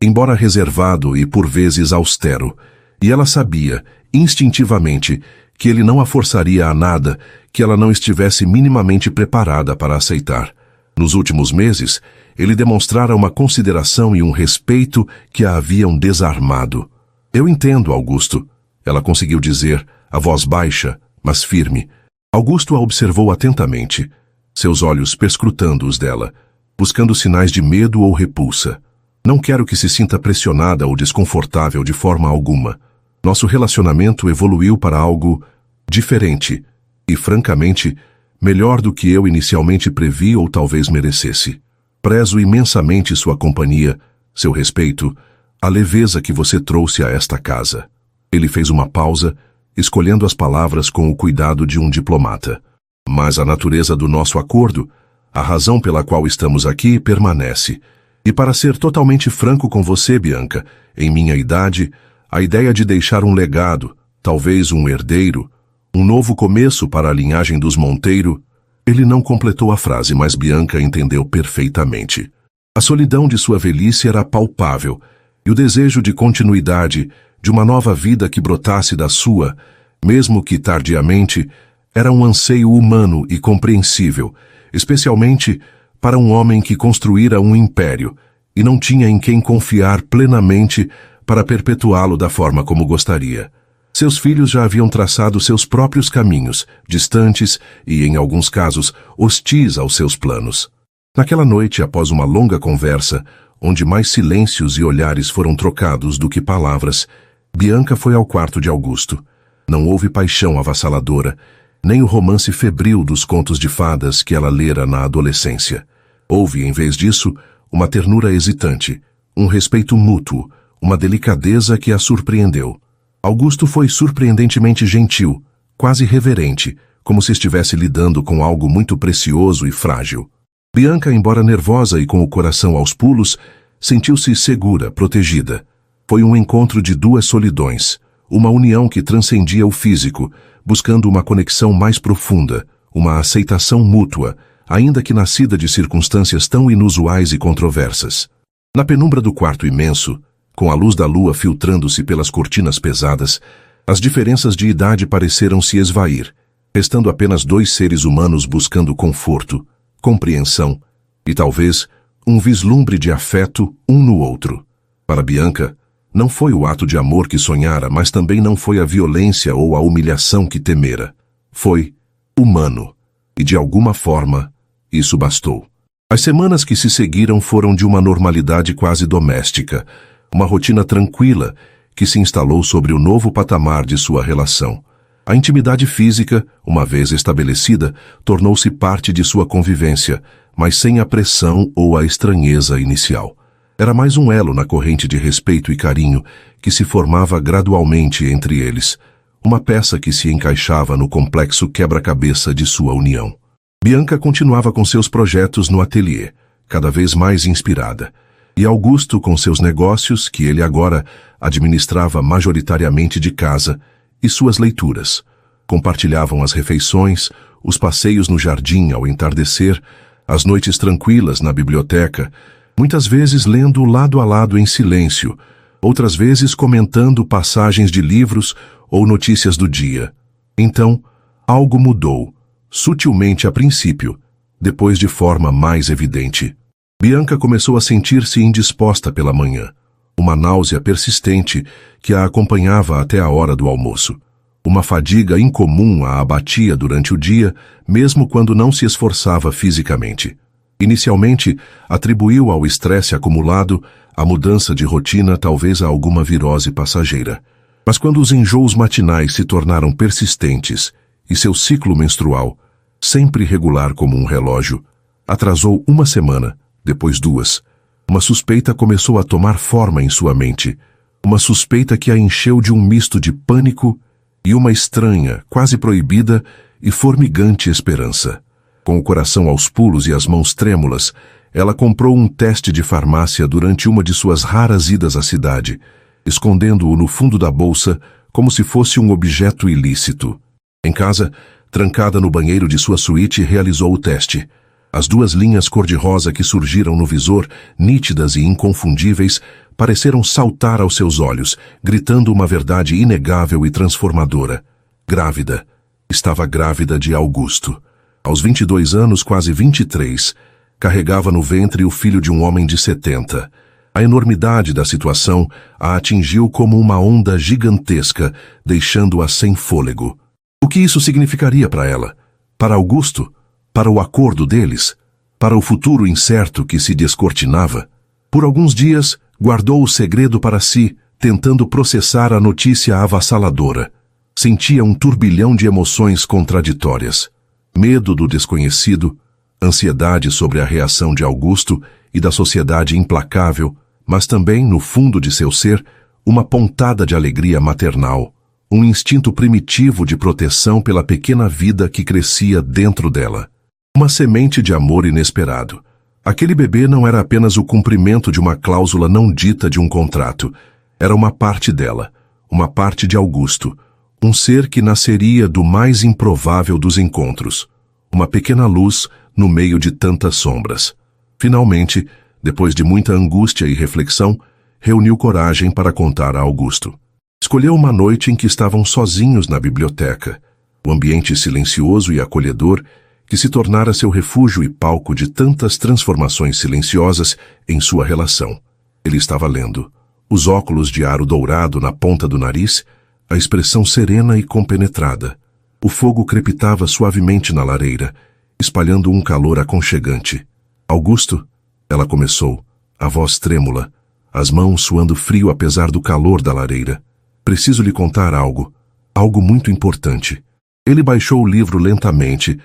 embora reservado e por vezes austero, e ela sabia, instintivamente, que ele não a forçaria a nada que ela não estivesse minimamente preparada para aceitar. Nos últimos meses, ele demonstrara uma consideração e um respeito que a haviam desarmado. Eu entendo, Augusto, ela conseguiu dizer, a voz baixa, mas firme. Augusto a observou atentamente, seus olhos perscrutando os dela, buscando sinais de medo ou repulsa. Não quero que se sinta pressionada ou desconfortável de forma alguma. Nosso relacionamento evoluiu para algo diferente e, francamente, melhor do que eu inicialmente previ ou talvez merecesse. Prezo imensamente sua companhia, seu respeito, a leveza que você trouxe a esta casa. Ele fez uma pausa, escolhendo as palavras com o cuidado de um diplomata. Mas a natureza do nosso acordo, a razão pela qual estamos aqui, permanece. E para ser totalmente franco com você, Bianca, em minha idade, a ideia de deixar um legado, talvez um herdeiro, um novo começo para a linhagem dos Monteiro. Ele não completou a frase, mas Bianca entendeu perfeitamente. A solidão de sua velhice era palpável, e o desejo de continuidade, de uma nova vida que brotasse da sua, mesmo que tardiamente, era um anseio humano e compreensível, especialmente para um homem que construíra um império e não tinha em quem confiar plenamente para perpetuá-lo da forma como gostaria. Seus filhos já haviam traçado seus próprios caminhos, distantes e, em alguns casos, hostis aos seus planos. Naquela noite, após uma longa conversa, onde mais silêncios e olhares foram trocados do que palavras, Bianca foi ao quarto de Augusto. Não houve paixão avassaladora, nem o romance febril dos contos de fadas que ela lera na adolescência. Houve, em vez disso, uma ternura hesitante, um respeito mútuo, uma delicadeza que a surpreendeu. Augusto foi surpreendentemente gentil, quase reverente, como se estivesse lidando com algo muito precioso e frágil. Bianca, embora nervosa e com o coração aos pulos, sentiu-se segura, protegida. Foi um encontro de duas solidões, uma união que transcendia o físico, buscando uma conexão mais profunda, uma aceitação mútua, ainda que nascida de circunstâncias tão inusuais e controversas. Na penumbra do quarto imenso, com a luz da lua filtrando-se pelas cortinas pesadas, as diferenças de idade pareceram se esvair, restando apenas dois seres humanos buscando conforto, compreensão e, talvez, um vislumbre de afeto um no outro. Para Bianca, não foi o ato de amor que sonhara, mas também não foi a violência ou a humilhação que temera. Foi humano, e de alguma forma, isso bastou. As semanas que se seguiram foram de uma normalidade quase doméstica, uma rotina tranquila que se instalou sobre o novo patamar de sua relação. A intimidade física, uma vez estabelecida, tornou-se parte de sua convivência, mas sem a pressão ou a estranheza inicial. Era mais um elo na corrente de respeito e carinho que se formava gradualmente entre eles, uma peça que se encaixava no complexo quebra-cabeça de sua união. Bianca continuava com seus projetos no ateliê, cada vez mais inspirada, e Augusto com seus negócios, que ele agora administrava majoritariamente de casa, e suas leituras. Compartilhavam as refeições, os passeios no jardim ao entardecer, as noites tranquilas na biblioteca, muitas vezes lendo lado a lado em silêncio, outras vezes comentando passagens de livros ou notícias do dia. Então, algo mudou, sutilmente a princípio, depois de forma mais evidente. Bianca começou a sentir-se indisposta pela manhã, uma náusea persistente que a acompanhava até a hora do almoço. Uma fadiga incomum a abatia durante o dia, mesmo quando não se esforçava fisicamente. Inicialmente, atribuiu ao estresse acumulado a mudança de rotina talvez a alguma virose passageira. Mas quando os enjoos matinais se tornaram persistentes e seu ciclo menstrual, sempre regular como um relógio, atrasou uma semana, depois duas, uma suspeita começou a tomar forma em sua mente, uma suspeita que a encheu de um misto de pânico e uma estranha, quase proibida e formigante esperança. Com o coração aos pulos e as mãos trêmulas, ela comprou um teste de farmácia durante uma de suas raras idas à cidade, escondendo-o no fundo da bolsa como se fosse um objeto ilícito. Em casa, trancada no banheiro de sua suíte, realizou o teste. As duas linhas cor-de-rosa que surgiram no visor, nítidas e inconfundíveis, pareceram saltar aos seus olhos, gritando uma verdade inegável e transformadora. Grávida. Estava grávida de Augusto. Aos 22 anos, quase 23, carregava no ventre o filho de um homem de 70. A enormidade da situação a atingiu como uma onda gigantesca, deixando-a sem fôlego. O que isso significaria para ela? Para Augusto? Para o acordo deles? Para o futuro incerto que se descortinava? Por alguns dias, guardou o segredo para si, tentando processar a notícia avassaladora. Sentia um turbilhão de emoções contraditórias. Medo do desconhecido, ansiedade sobre a reação de Augusto e da sociedade implacável, mas também, no fundo de seu ser, uma pontada de alegria maternal, um instinto primitivo de proteção pela pequena vida que crescia dentro dela. Uma semente de amor inesperado. Aquele bebê não era apenas o cumprimento de uma cláusula não dita de um contrato. Era uma parte dela, uma parte de Augusto, um ser que nasceria do mais improvável dos encontros. Uma pequena luz no meio de tantas sombras. Finalmente, depois de muita angústia e reflexão, reuniu coragem para contar a Augusto. Escolheu uma noite em que estavam sozinhos na biblioteca, o ambiente silencioso e acolhedor que se tornara seu refúgio e palco de tantas transformações silenciosas em sua relação. Ele estava lendo, os óculos de aro dourado na ponta do nariz, a expressão serena e compenetrada. O fogo crepitava suavemente na lareira, espalhando um calor aconchegante. Augusto, ela começou, a voz trêmula, as mãos suando frio apesar do calor da lareira. Preciso lhe contar algo, algo muito importante. Ele baixou o livro lentamente,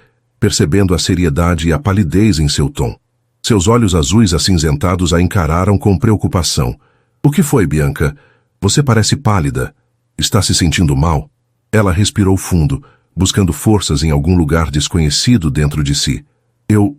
percebendo a seriedade e a palidez em seu tom. Seus olhos azuis acinzentados a encararam com preocupação. O que foi, Bianca? Você parece pálida. Está se sentindo mal? Ela respirou fundo, buscando forças em algum lugar desconhecido dentro de si. Eu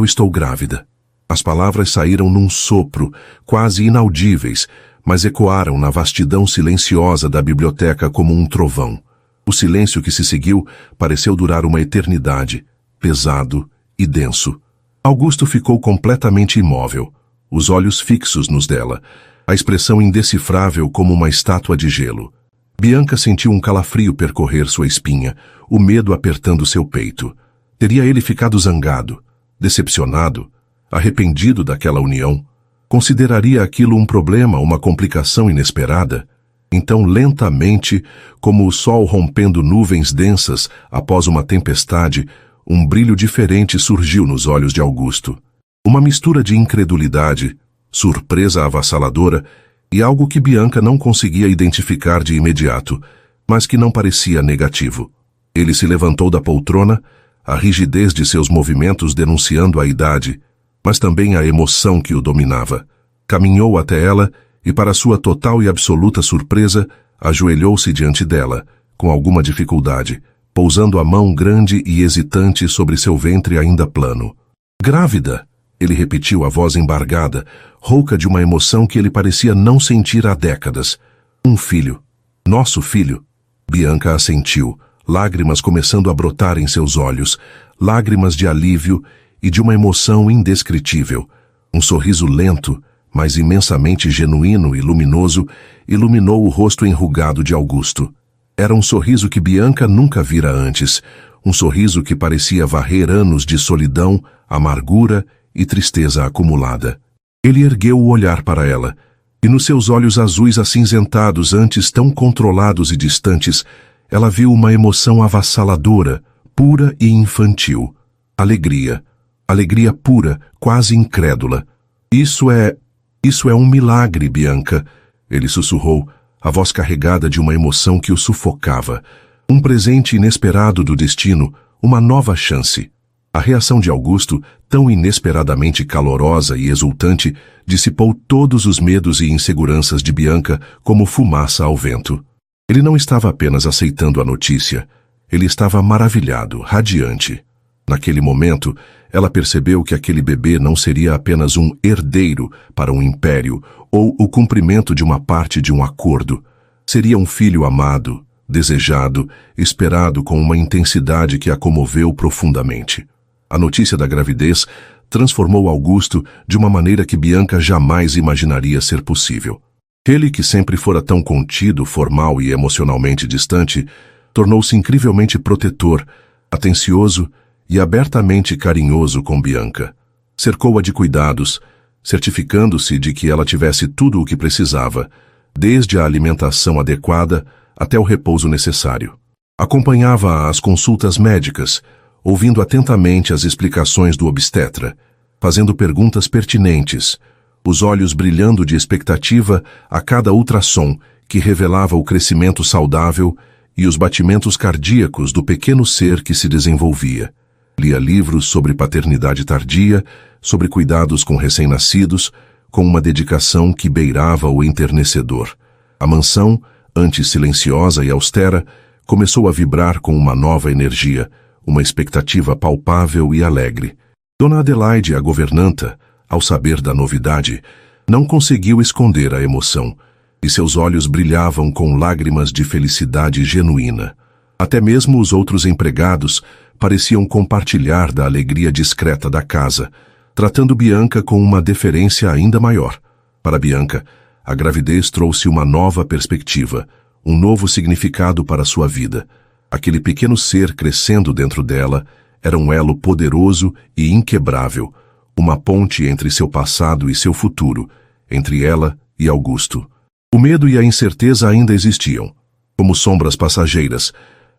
estou grávida. As palavras saíram num sopro, quase inaudíveis, mas ecoaram na vastidão silenciosa da biblioteca como um trovão. O silêncio que se seguiu pareceu durar uma eternidade, pesado e denso. Augusto ficou completamente imóvel, os olhos fixos nos dela, a expressão indecifrável como uma estátua de gelo. Bianca sentiu um calafrio percorrer sua espinha, o medo apertando seu peito. Teria ele ficado zangado, decepcionado, arrependido daquela união? Consideraria aquilo um problema, uma complicação inesperada? Então, lentamente, como o sol rompendo nuvens densas após uma tempestade, um brilho diferente surgiu nos olhos de Augusto. Uma mistura de incredulidade, surpresa avassaladora e algo que Bianca não conseguia identificar de imediato, mas que não parecia negativo. Ele se levantou da poltrona, a rigidez de seus movimentos denunciando a idade, mas também a emoção que o dominava. Caminhou até ela e, para sua total e absoluta surpresa, ajoelhou-se diante dela, com alguma dificuldade, pousando a mão grande e hesitante sobre seu ventre ainda plano. Grávida, ele repetiu, a voz embargada, rouca de uma emoção que ele parecia não sentir há décadas. Um filho. Nosso filho. Bianca assentiu, lágrimas começando a brotar em seus olhos, lágrimas de alívio e de uma emoção indescritível. Um sorriso lento, mas imensamente genuíno e luminoso, iluminou o rosto enrugado de Augusto. Era um sorriso que Bianca nunca vira antes, um sorriso que parecia varrer anos de solidão, amargura e tristeza acumulada. Ele ergueu o olhar para ela, e nos seus olhos azuis acinzentados, antes tão controlados e distantes, ela viu uma emoção avassaladora, pura e infantil. Alegria. Alegria pura, quase incrédula. Isso é um milagre, Bianca, ele sussurrou, a voz carregada de uma emoção que o sufocava. Um presente inesperado do destino, uma nova chance. A reação de Augusto, tão inesperadamente calorosa e exultante, dissipou todos os medos e inseguranças de Bianca como fumaça ao vento. Ele não estava apenas aceitando a notícia, ele estava maravilhado, radiante. Naquele momento, ela percebeu que aquele bebê não seria apenas um herdeiro para um império ou o cumprimento de uma parte de um acordo. Seria um filho amado, desejado, esperado com uma intensidade que a comoveu profundamente. A notícia da gravidez transformou Augusto de uma maneira que Bianca jamais imaginaria ser possível. Ele, que sempre fora tão contido, formal e emocionalmente distante, tornou-se incrivelmente protetor, atencioso e abertamente carinhoso com Bianca. Cercou-a de cuidados, certificando-se de que ela tivesse tudo o que precisava, desde a alimentação adequada até o repouso necessário. Acompanhava-a às consultas médicas, ouvindo atentamente as explicações do obstetra, fazendo perguntas pertinentes, os olhos brilhando de expectativa a cada ultrassom que revelava o crescimento saudável e os batimentos cardíacos do pequeno ser que se desenvolvia. Lia livros sobre paternidade tardia, sobre cuidados com recém-nascidos, com uma dedicação que beirava o enternecedor. A mansão, antes silenciosa e austera, começou a vibrar com uma nova energia, uma expectativa palpável e alegre. Dona Adelaide, a governanta, ao saber da novidade, não conseguiu esconder a emoção, e seus olhos brilhavam com lágrimas de felicidade genuína. Até mesmo os outros empregados pareciam compartilhar da alegria discreta da casa, tratando Bianca com uma deferência ainda maior. Para Bianca, a gravidez trouxe uma nova perspectiva, um novo significado para sua vida. Aquele pequeno ser crescendo dentro dela era um elo poderoso e inquebrável, uma ponte entre seu passado e seu futuro, entre ela e Augusto. O medo e a incerteza ainda existiam, como sombras passageiras,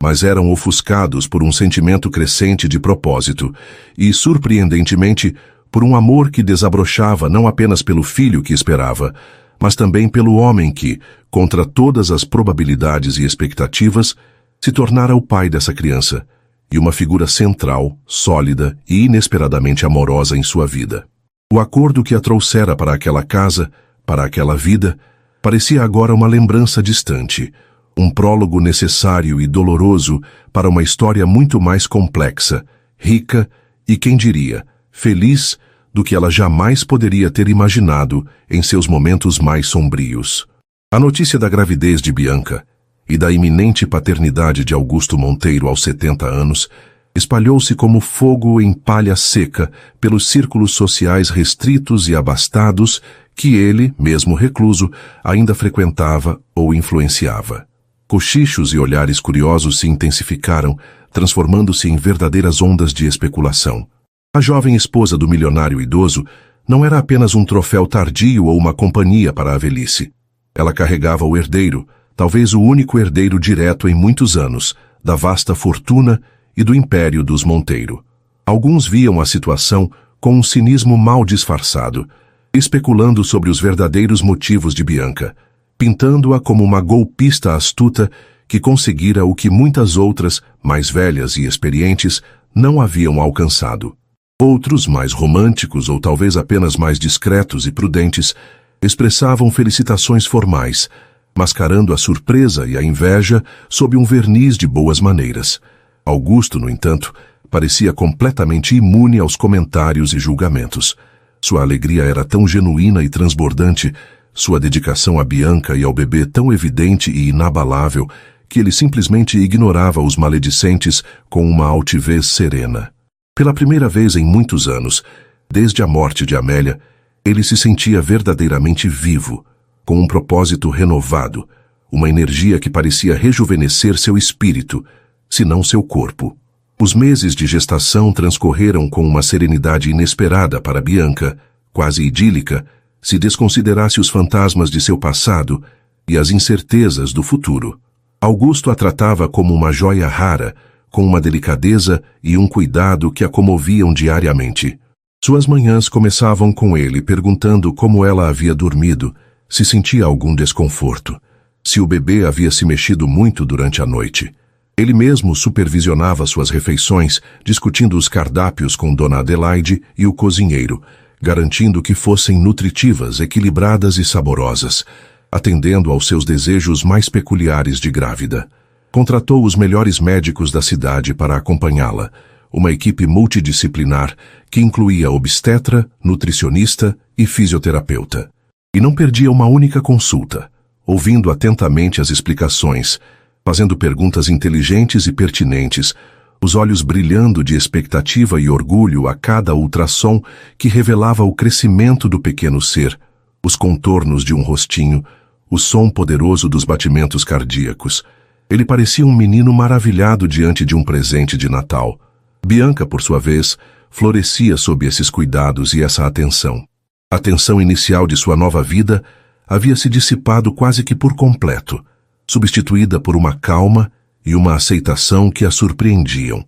mas eram ofuscados por um sentimento crescente de propósito e, surpreendentemente, por um amor que desabrochava não apenas pelo filho que esperava, mas também pelo homem que, contra todas as probabilidades e expectativas, se tornara o pai dessa criança, e uma figura central, sólida e inesperadamente amorosa em sua vida. O acordo que a trouxera para aquela casa, para aquela vida, parecia agora uma lembrança distante, um prólogo necessário e doloroso para uma história muito mais complexa, rica e, quem diria, feliz do que ela jamais poderia ter imaginado em seus momentos mais sombrios. A notícia da gravidez de Bianca e da iminente paternidade de Augusto Monteiro aos 70 anos espalhou-se como fogo em palha seca pelos círculos sociais restritos e abastados que ele, mesmo recluso, ainda frequentava ou influenciava. Cochichos e olhares curiosos se intensificaram, transformando-se em verdadeiras ondas de especulação. A jovem esposa do milionário idoso não era apenas um troféu tardio ou uma companhia para a velhice. Ela carregava o herdeiro, talvez o único herdeiro direto em muitos anos, da vasta fortuna e do império dos Monteiro. Alguns viam a situação com um cinismo mal disfarçado, especulando sobre os verdadeiros motivos de Bianca, pintando-a como uma golpista astuta que conseguira o que muitas outras, mais velhas e experientes, não haviam alcançado. Outros, mais românticos ou talvez apenas mais discretos e prudentes, expressavam felicitações formais, mascarando a surpresa e a inveja sob um verniz de boas maneiras. Augusto, no entanto, parecia completamente imune aos comentários e julgamentos. Sua alegria era tão genuína e transbordante, sua dedicação a Bianca e ao bebê tão evidente e inabalável, que ele simplesmente ignorava os maledicentes com uma altivez serena. Pela primeira vez em muitos anos, desde a morte de Amélia, ele se sentia verdadeiramente vivo, com um propósito renovado, uma energia que parecia rejuvenescer seu espírito, se não seu corpo. Os meses de gestação transcorreram com uma serenidade inesperada para Bianca, quase idílica, se desconsiderasse os fantasmas de seu passado e as incertezas do futuro. Augusto a tratava como uma joia rara, com uma delicadeza e um cuidado que a comoviam diariamente. Suas manhãs começavam com ele perguntando como ela havia dormido, se sentia algum desconforto, se o bebê havia se mexido muito durante a noite. Ele mesmo supervisionava suas refeições, discutindo os cardápios com Dona Adelaide e o cozinheiro, garantindo que fossem nutritivas, equilibradas e saborosas, atendendo aos seus desejos mais peculiares de grávida. Contratou os melhores médicos da cidade para acompanhá-la, uma equipe multidisciplinar que incluía obstetra, nutricionista e fisioterapeuta. E não perdia uma única consulta, ouvindo atentamente as explicações, fazendo perguntas inteligentes e pertinentes, os olhos brilhando de expectativa e orgulho a cada ultrassom que revelava o crescimento do pequeno ser, os contornos de um rostinho, o som poderoso dos batimentos cardíacos. Ele parecia um menino maravilhado diante de um presente de Natal. Bianca, por sua vez, florescia sob esses cuidados e essa atenção. A tensão inicial de sua nova vida havia se dissipado quase que por completo, substituída por uma calma e uma aceitação que a surpreendiam.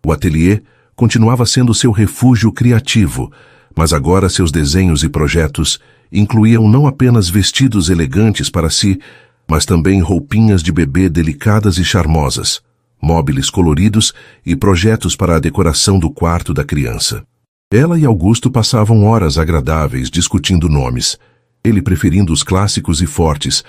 O ateliê continuava sendo seu refúgio criativo, mas agora seus desenhos e projetos incluíam não apenas vestidos elegantes para si, mas também roupinhas de bebê delicadas e charmosas, móveis coloridos e projetos para a decoração do quarto da criança. Ela e Augusto passavam horas agradáveis discutindo nomes, ele preferindo os clássicos e fortes,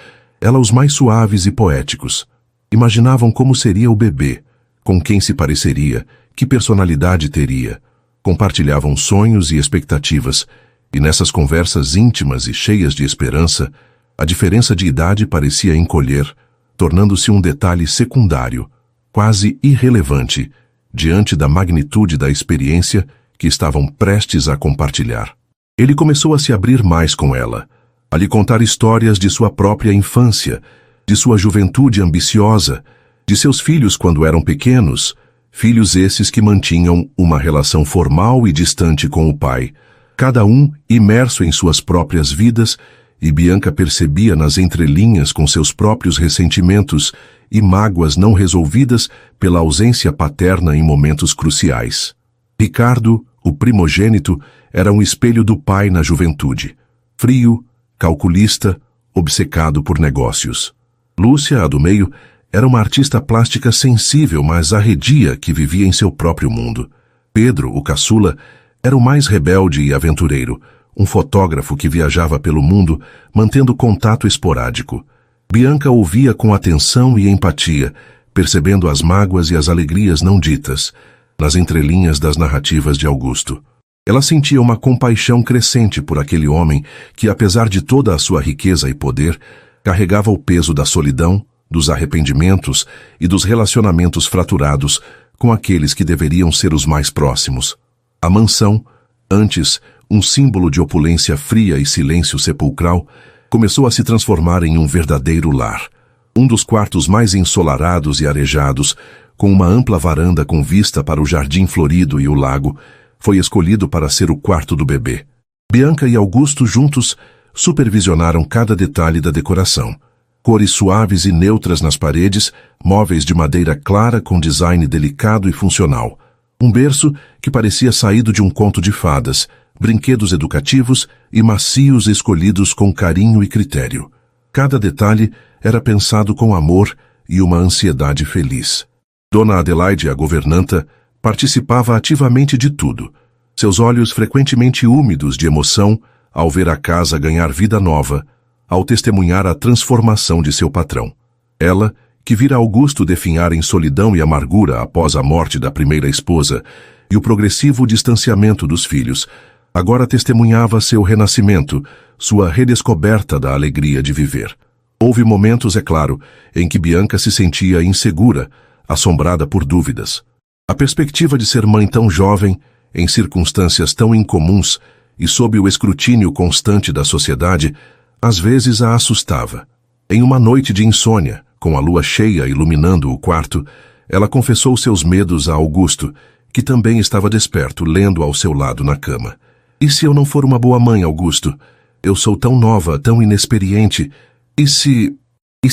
ela os mais suaves e poéticos. Imaginavam como seria o bebê, com quem se pareceria, que personalidade teria. Compartilhavam sonhos e expectativas, e nessas conversas íntimas e cheias de esperança, a diferença de idade parecia encolher, tornando-se um detalhe secundário, quase irrelevante, diante da magnitude da experiência que estavam prestes a compartilhar. Ele começou a se abrir mais com ela, a lhe contar histórias de sua própria infância, de sua juventude ambiciosa, de seus filhos quando eram pequenos, filhos esses que mantinham uma relação formal e distante com o pai, cada um imerso em suas próprias vidas, e Bianca percebia nas entrelinhas com seus próprios ressentimentos e mágoas não resolvidas pela ausência paterna em momentos cruciais. Ricardo, o primogênito, era um espelho do pai na juventude, frio, calculista, obcecado por negócios. Lúcia, a do meio, era uma artista plástica sensível, mas arredia que vivia em seu próprio mundo. Pedro, o caçula, era o mais rebelde e aventureiro, um fotógrafo que viajava pelo mundo, mantendo contato esporádico. Bianca ouvia com atenção e empatia, percebendo as mágoas e as alegrias não ditas, nas entrelinhas das narrativas de Augusto. Ela sentia uma compaixão crescente por aquele homem que, apesar de toda a sua riqueza e poder, carregava o peso da solidão, dos arrependimentos e dos relacionamentos fraturados com aqueles que deveriam ser os mais próximos. A mansão, antes um símbolo de opulência fria e silêncio sepulcral, começou a se transformar em um verdadeiro lar. Um dos quartos mais ensolarados e arejados, com uma ampla varanda com vista para o jardim florido e o lago, foi escolhido para ser o quarto do bebê. Bianca e Augusto juntos supervisionaram cada detalhe da decoração. Cores suaves e neutras nas paredes, móveis de madeira clara com design delicado e funcional. Um berço que parecia saído de um conto de fadas, brinquedos educativos e macios escolhidos com carinho e critério. Cada detalhe era pensado com amor e uma ansiedade feliz. Dona Adelaide, a governanta, participava ativamente de tudo. Seus olhos frequentemente úmidos de emoção ao ver a casa ganhar vida nova, ao testemunhar a transformação de seu patrão. Ela, que vira Augusto definhar em solidão e amargura após a morte da primeira esposa e o progressivo distanciamento dos filhos, agora testemunhava seu renascimento, sua redescoberta da alegria de viver. Houve momentos, é claro, em que Bianca se sentia insegura, assombrada por dúvidas. A perspectiva de ser mãe tão jovem, em circunstâncias tão incomuns e sob o escrutínio constante da sociedade, às vezes a assustava. Em uma noite de insônia, com a lua cheia iluminando o quarto, ela confessou seus medos a Augusto, que também estava desperto, lendo ao seu lado na cama. E se eu não for uma boa mãe, Augusto? Eu sou tão nova, tão inexperiente. E se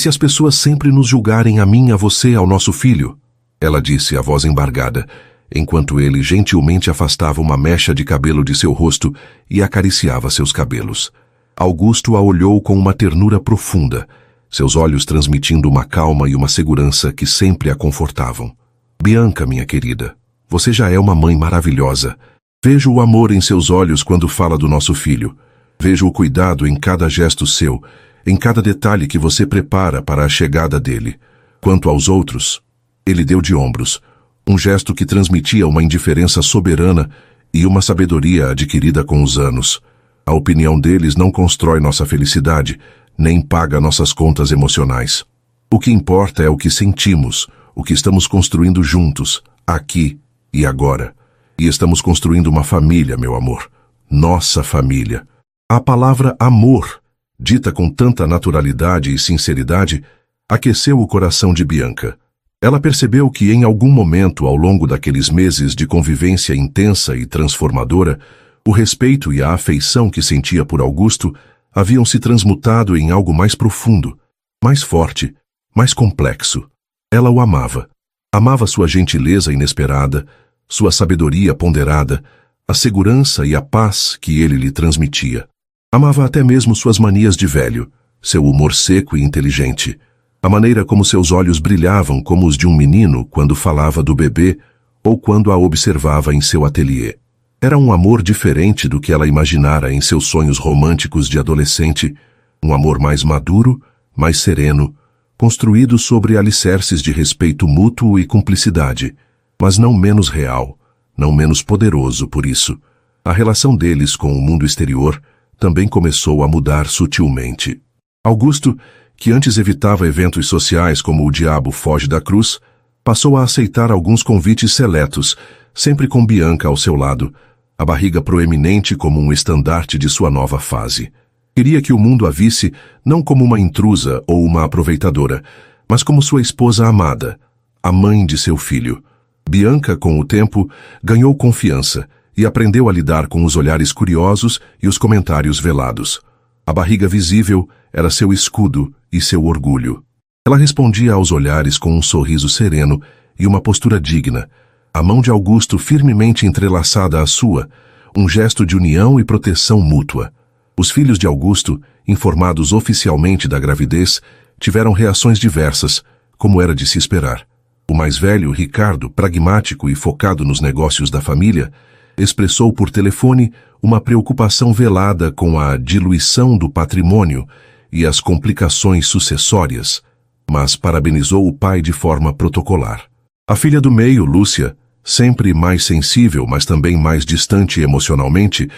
as pessoas sempre nos julgarem a mim, a você, ao nosso filho? Ela disse, a voz embargada, enquanto ele gentilmente afastava uma mecha de cabelo de seu rosto e acariciava seus cabelos. Augusto a olhou com uma ternura profunda, seus olhos transmitindo uma calma e uma segurança que sempre a confortavam. Bianca, minha querida, você já é uma mãe maravilhosa. Vejo o amor em seus olhos quando fala do nosso filho. Vejo o cuidado em cada gesto seu, em cada detalhe que você prepara para a chegada dele. Quanto aos outros, ele deu de ombros, um gesto que transmitia uma indiferença soberana e uma sabedoria adquirida com os anos. A opinião deles não constrói nossa felicidade, nem paga nossas contas emocionais. O que importa é o que sentimos, o que estamos construindo juntos, aqui e agora. E estamos construindo uma família, meu amor. Nossa família. A palavra amor, dita com tanta naturalidade e sinceridade, aqueceu o coração de Bianca. Ela percebeu que em algum momento ao longo daqueles meses de convivência intensa e transformadora, o respeito e a afeição que sentia por Augusto haviam se transmutado em algo mais profundo, mais forte, mais complexo. Ela o amava. Amava sua gentileza inesperada, sua sabedoria ponderada, a segurança e a paz que ele lhe transmitia. Amava até mesmo suas manias de velho, seu humor seco e inteligente, a maneira como seus olhos brilhavam como os de um menino quando falava do bebê ou quando a observava em seu ateliê. Era um amor diferente do que ela imaginara em seus sonhos românticos de adolescente, um amor mais maduro, mais sereno, construído sobre alicerces de respeito mútuo e cumplicidade, mas não menos real, não menos poderoso por isso. A relação deles com o mundo exterior também começou a mudar sutilmente. Augusto, que antes evitava eventos sociais como o diabo foge da cruz, passou a aceitar alguns convites seletos, sempre com Bianca ao seu lado, a barriga proeminente como um estandarte de sua nova fase. Queria que o mundo a visse não como uma intrusa ou uma aproveitadora, mas como sua esposa amada, a mãe de seu filho. Bianca, com o tempo, ganhou confiança e aprendeu a lidar com os olhares curiosos e os comentários velados. A barriga visível era seu escudo e seu orgulho. Ela respondia aos olhares com um sorriso sereno e uma postura digna, a mão de Augusto firmemente entrelaçada à sua, um gesto de união e proteção mútua. Os filhos de Augusto, informados oficialmente da gravidez, tiveram reações diversas, como era de se esperar. O mais velho, Ricardo, pragmático e focado nos negócios da família, expressou por telefone uma preocupação velada com a diluição do patrimônio e as complicações sucessórias, mas parabenizou o pai de forma protocolar. A filha do meio, Lúcia, sempre mais sensível, mas também mais distante emocionalmente,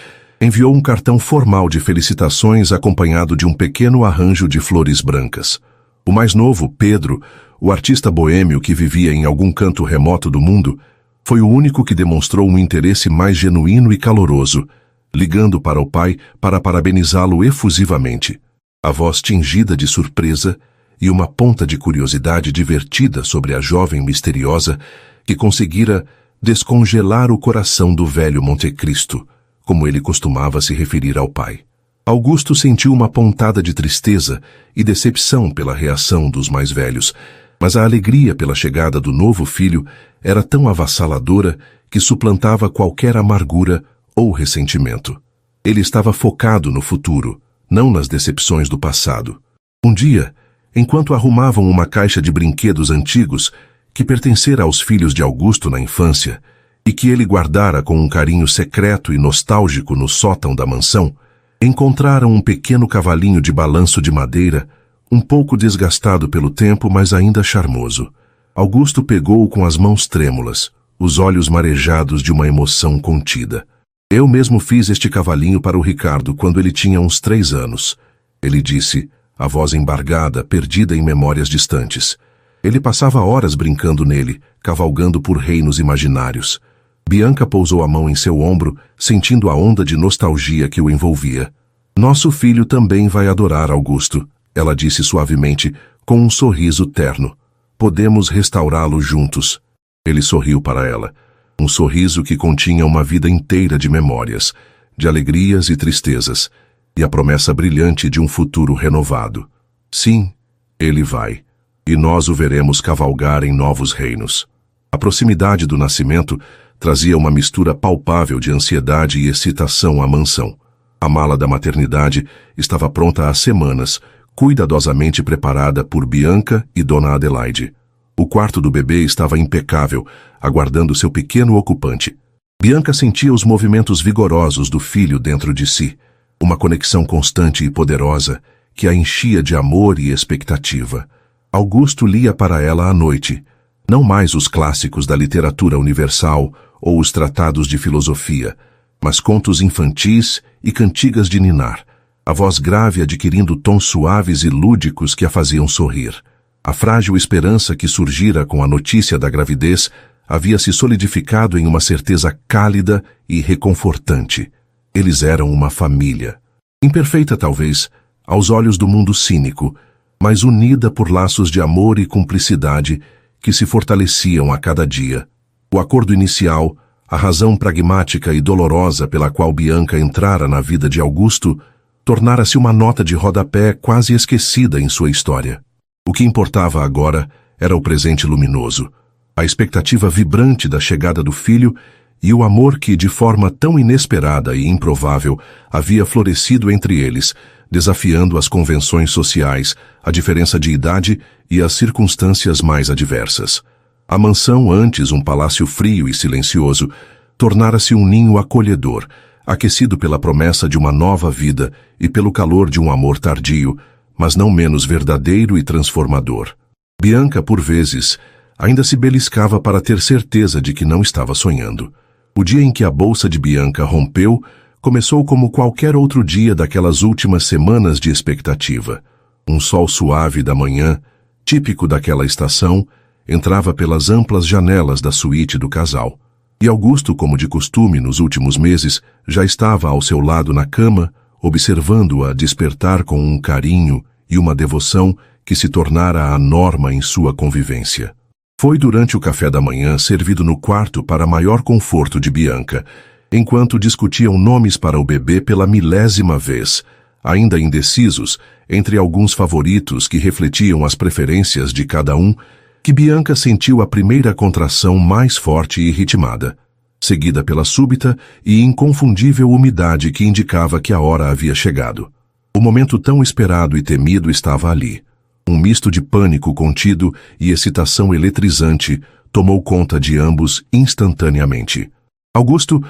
enviou um cartão formal de felicitações acompanhado de um pequeno arranjo de flores brancas. O mais novo, Pedro, o artista boêmio que vivia em algum canto remoto do mundo, foi o único que demonstrou um interesse mais genuíno e caloroso, ligando para o pai para parabenizá-lo efusivamente. A voz tingida de surpresa e uma ponta de curiosidade divertida sobre a jovem misteriosa que conseguira descongelar o coração do velho Montecristo, como ele costumava se referir ao pai. Augusto sentiu uma pontada de tristeza e decepção pela reação dos mais velhos, mas a alegria pela chegada do novo filho era tão avassaladora que suplantava qualquer amargura ou ressentimento. Ele estava focado no futuro, não nas decepções do passado. Um dia, enquanto arrumavam uma caixa de brinquedos antigos que pertencera aos filhos de Augusto na infância e que ele guardara com um carinho secreto e nostálgico no sótão da mansão, encontraram um pequeno cavalinho de balanço de madeira, um pouco desgastado pelo tempo, mas ainda charmoso. Augusto pegou-o com as mãos trêmulas, os olhos marejados de uma emoção contida. Eu mesmo fiz este cavalinho para o Ricardo quando ele tinha uns 3 anos. Ele disse, a voz embargada, perdida em memórias distantes. Ele passava horas brincando nele, cavalgando por reinos imaginários. Bianca pousou a mão em seu ombro, sentindo a onda de nostalgia que o envolvia. Nosso filho também vai adorar Augusto, ela disse suavemente, com um sorriso terno. Podemos restaurá-lo juntos. Ele sorriu para ela. Um sorriso que continha uma vida inteira de memórias, de alegrias e tristezas, e a promessa brilhante de um futuro renovado. Sim, ele vai, e nós o veremos cavalgar em novos reinos. A proximidade do nascimento trazia uma mistura palpável de ansiedade e excitação à mansão. A mala da maternidade estava pronta há semanas, cuidadosamente preparada por Bianca e Dona Adelaide. O quarto do bebê estava impecável, aguardando seu pequeno ocupante. Bianca sentia os movimentos vigorosos do filho dentro de si, uma conexão constante e poderosa que a enchia de amor e expectativa. Augusto lia para ela à noite, não mais os clássicos da literatura universal ou os tratados de filosofia, mas contos infantis e cantigas de ninar, a voz grave adquirindo tons suaves e lúdicos que a faziam sorrir. A frágil esperança que surgira com a notícia da gravidez havia se solidificado em uma certeza cálida e reconfortante. Eles eram uma família. Imperfeita, talvez, aos olhos do mundo cínico, mas unida por laços de amor e cumplicidade que se fortaleciam a cada dia. O acordo inicial, a razão pragmática e dolorosa pela qual Bianca entrara na vida de Augusto, tornara-se uma nota de rodapé quase esquecida em sua história. O que importava agora era o presente luminoso, a expectativa vibrante da chegada do filho e o amor que, de forma tão inesperada e improvável, havia florescido entre eles, desafiando as convenções sociais, a diferença de idade e as circunstâncias mais adversas. A mansão, antes um palácio frio e silencioso, tornara-se um ninho acolhedor, aquecido pela promessa de uma nova vida e pelo calor de um amor tardio, mas não menos verdadeiro e transformador. Bianca, por vezes, ainda se beliscava para ter certeza de que não estava sonhando. O dia em que a bolsa de Bianca rompeu começou como qualquer outro dia daquelas últimas semanas de expectativa. Um sol suave da manhã, típico daquela estação, entrava pelas amplas janelas da suíte do casal. E Augusto, como de costume nos últimos meses, já estava ao seu lado na cama, observando-a despertar com um carinho e uma devoção que se tornara a norma em sua convivência. Foi durante o café da manhã servido no quarto para maior conforto de Bianca, enquanto discutiam nomes para o bebê pela 1000ª vez, ainda indecisos entre alguns favoritos que refletiam as preferências de cada um, que Bianca sentiu a primeira contração mais forte e ritmada, seguida pela súbita e inconfundível umidade que indicava que a hora havia chegado. O momento tão esperado e temido estava ali. Um misto de pânico contido e excitação eletrizante tomou conta de ambos instantaneamente. Augusto,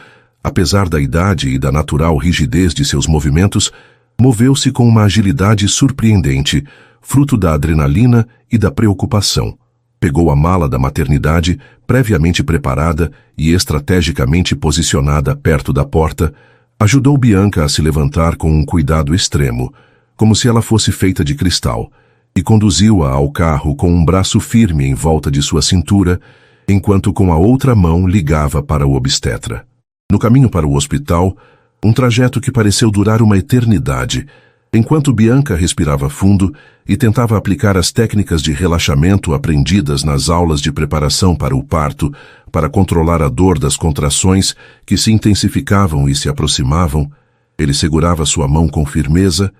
Apesar da idade e da natural rigidez de seus movimentos, moveu-se com uma agilidade surpreendente, fruto da adrenalina e da preocupação. Pegou a mala da maternidade, previamente preparada e estrategicamente posicionada perto da porta, ajudou Bianca a se levantar com um cuidado extremo, como se ela fosse feita de cristal, e conduziu-a ao carro com um braço firme em volta de sua cintura, enquanto com a outra mão ligava para o obstetra. No caminho para o hospital, um trajeto que pareceu durar uma eternidade, enquanto Bianca respirava fundo e tentava aplicar as técnicas de relaxamento aprendidas nas aulas de preparação para o parto, para controlar a dor das contrações que se intensificavam e se aproximavam, ele segurava sua mão com firmeza,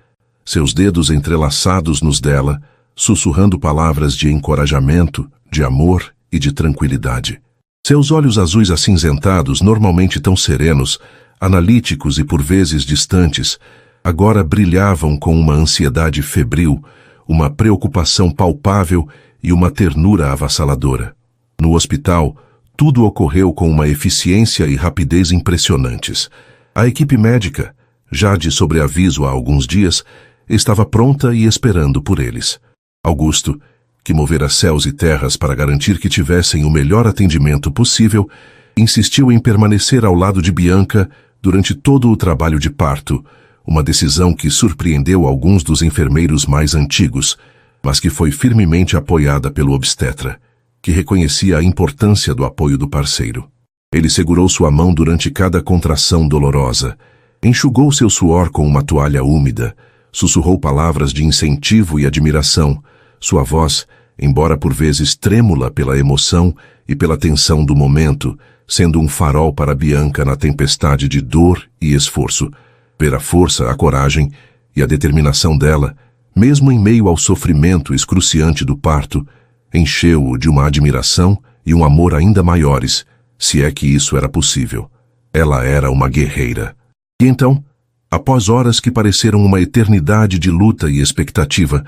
seus dedos entrelaçados nos dela, sussurrando palavras de encorajamento, de amor e de tranquilidade. Seus olhos azuis acinzentados, normalmente tão serenos, analíticos e por vezes distantes, agora brilhavam com uma ansiedade febril, uma preocupação palpável e uma ternura avassaladora. No hospital, tudo ocorreu com uma eficiência e rapidez impressionantes. A equipe médica, já de sobreaviso há alguns dias, estava pronta e esperando por eles. Augusto, que movera céus e terras para garantir que tivessem o melhor atendimento possível, insistiu em permanecer ao lado de Bianca durante todo o trabalho de parto, uma decisão que surpreendeu alguns dos enfermeiros mais antigos, mas que foi firmemente apoiada pelo obstetra, que reconhecia a importância do apoio do parceiro. Ele segurou sua mão durante cada contração dolorosa, enxugou seu suor com uma toalha úmida, sussurrou palavras de incentivo e admiração. Sua voz, embora por vezes trêmula pela emoção e pela tensão do momento, sendo um farol para Bianca na tempestade de dor e esforço, ver a força, a coragem e a determinação dela, mesmo em meio ao sofrimento excruciante do parto, encheu-o de uma admiração e um amor ainda maiores, se é que isso era possível. Ela era uma guerreira. E então, após horas que pareceram uma eternidade de luta e expectativa,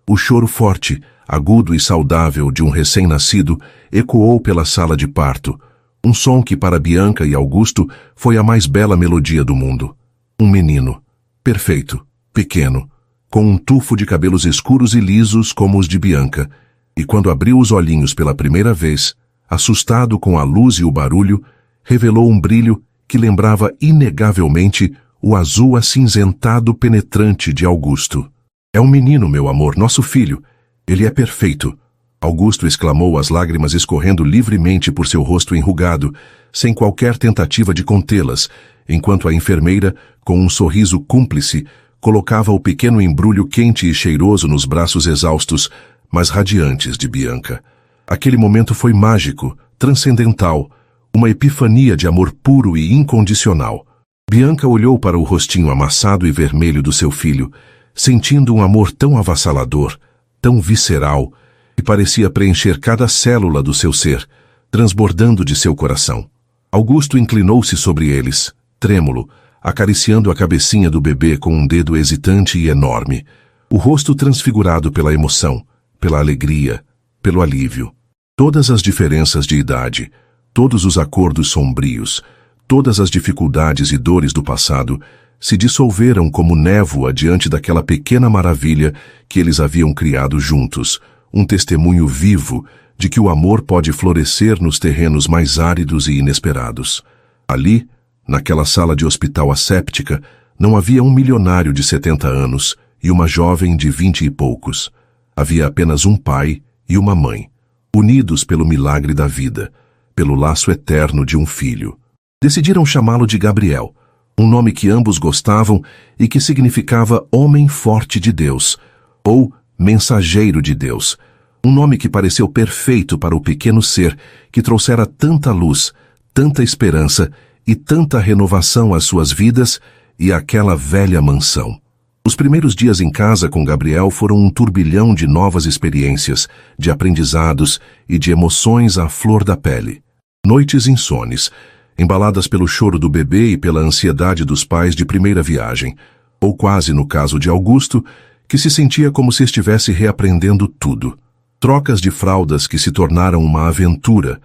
o choro forte, agudo e saudável de um recém-nascido ecoou pela sala de parto, um som que para Bianca e Augusto foi a mais bela melodia do mundo. Um menino, perfeito, pequeno, com um tufo de cabelos escuros e lisos como os de Bianca, e quando abriu os olhinhos pela primeira vez, assustado com a luz e o barulho, revelou um brilho que lembrava inegavelmente o azul acinzentado penetrante de Augusto. "É um menino, meu amor, nosso filho. Ele é perfeito", Augusto exclamou, as lágrimas escorrendo livremente por seu rosto enrugado, sem qualquer tentativa de contê-las, enquanto a enfermeira, com um sorriso cúmplice, colocava o pequeno embrulho quente e cheiroso nos braços exaustos, mas radiantes de Bianca. Aquele momento foi mágico, transcendental, uma epifania de amor puro e incondicional. Bianca olhou para o rostinho amassado e vermelho do seu filho, sentindo um amor tão avassalador, tão visceral, que parecia preencher cada célula do seu ser, transbordando de seu coração. Augusto inclinou-se sobre eles, trêmulo, acariciando a cabecinha do bebê com um dedo hesitante e enorme, o rosto transfigurado pela emoção, pela alegria, pelo alívio. Todas as diferenças de idade, todos os acordos sombrios, todas as dificuldades e dores do passado se dissolveram como névoa diante daquela pequena maravilha que eles haviam criado juntos, um testemunho vivo de que o amor pode florescer nos terrenos mais áridos e inesperados. Ali, naquela sala de hospital asséptica, não havia um milionário de 70 anos e uma jovem de 20 e poucos. Havia apenas um pai e uma mãe, unidos pelo milagre da vida, pelo laço eterno de um filho. Decidiram chamá-lo de Gabriel, um nome que ambos gostavam e que significava Homem Forte de Deus, ou Mensageiro de Deus, um nome que pareceu perfeito para o pequeno ser que trouxera tanta luz, tanta esperança e tanta renovação às suas vidas e àquela velha mansão. Os primeiros dias em casa com Gabriel foram um turbilhão de novas experiências, de aprendizados e de emoções à flor da pele. Noites insones, embaladas pelo choro do bebê e pela ansiedade dos pais de primeira viagem, ou quase no caso de Augusto, que se sentia como se estivesse reaprendendo tudo. Trocas de fraldas que se tornaram uma aventura,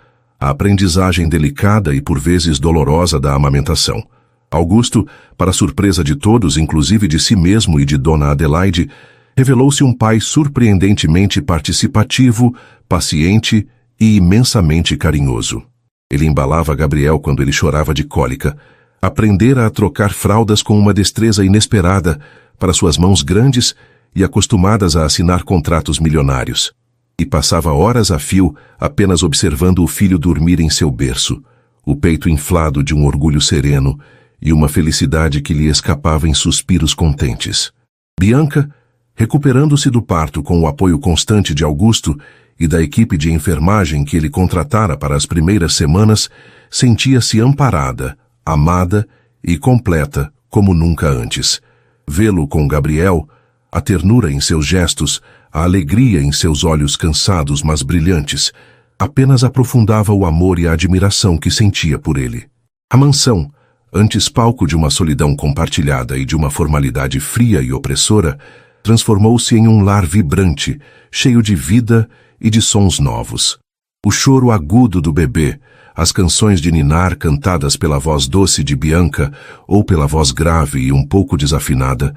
a aprendizagem delicada e por vezes dolorosa da amamentação. Augusto, para surpresa de todos, inclusive de si mesmo e de Dona Adelaide, revelou-se um pai surpreendentemente participativo, paciente e imensamente carinhoso. Ele embalava Gabriel quando ele chorava de cólica, aprendera a trocar fraldas com uma destreza inesperada para suas mãos grandes e acostumadas a assinar contratos milionários, e passava horas a fio apenas observando o filho dormir em seu berço, o peito inflado de um orgulho sereno e uma felicidade que lhe escapava em suspiros contentes. Bianca, recuperando-se do parto com o apoio constante de Augusto e da equipe de enfermagem que ele contratara para as primeiras semanas, sentia-se amparada, amada e completa como nunca antes. Vê-lo com Gabriel, a ternura em seus gestos, a alegria em seus olhos cansados mas brilhantes, apenas aprofundava o amor e a admiração que sentia por ele. A mansão, antes palco de uma solidão compartilhada e de uma formalidade fria e opressora, transformou-se em um lar vibrante, cheio de vida e de sons novos. O choro agudo do bebê, as canções de ninar cantadas pela voz doce de Bianca ou pela voz grave e um pouco desafinada,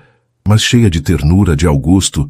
mas cheia de ternura de Augusto,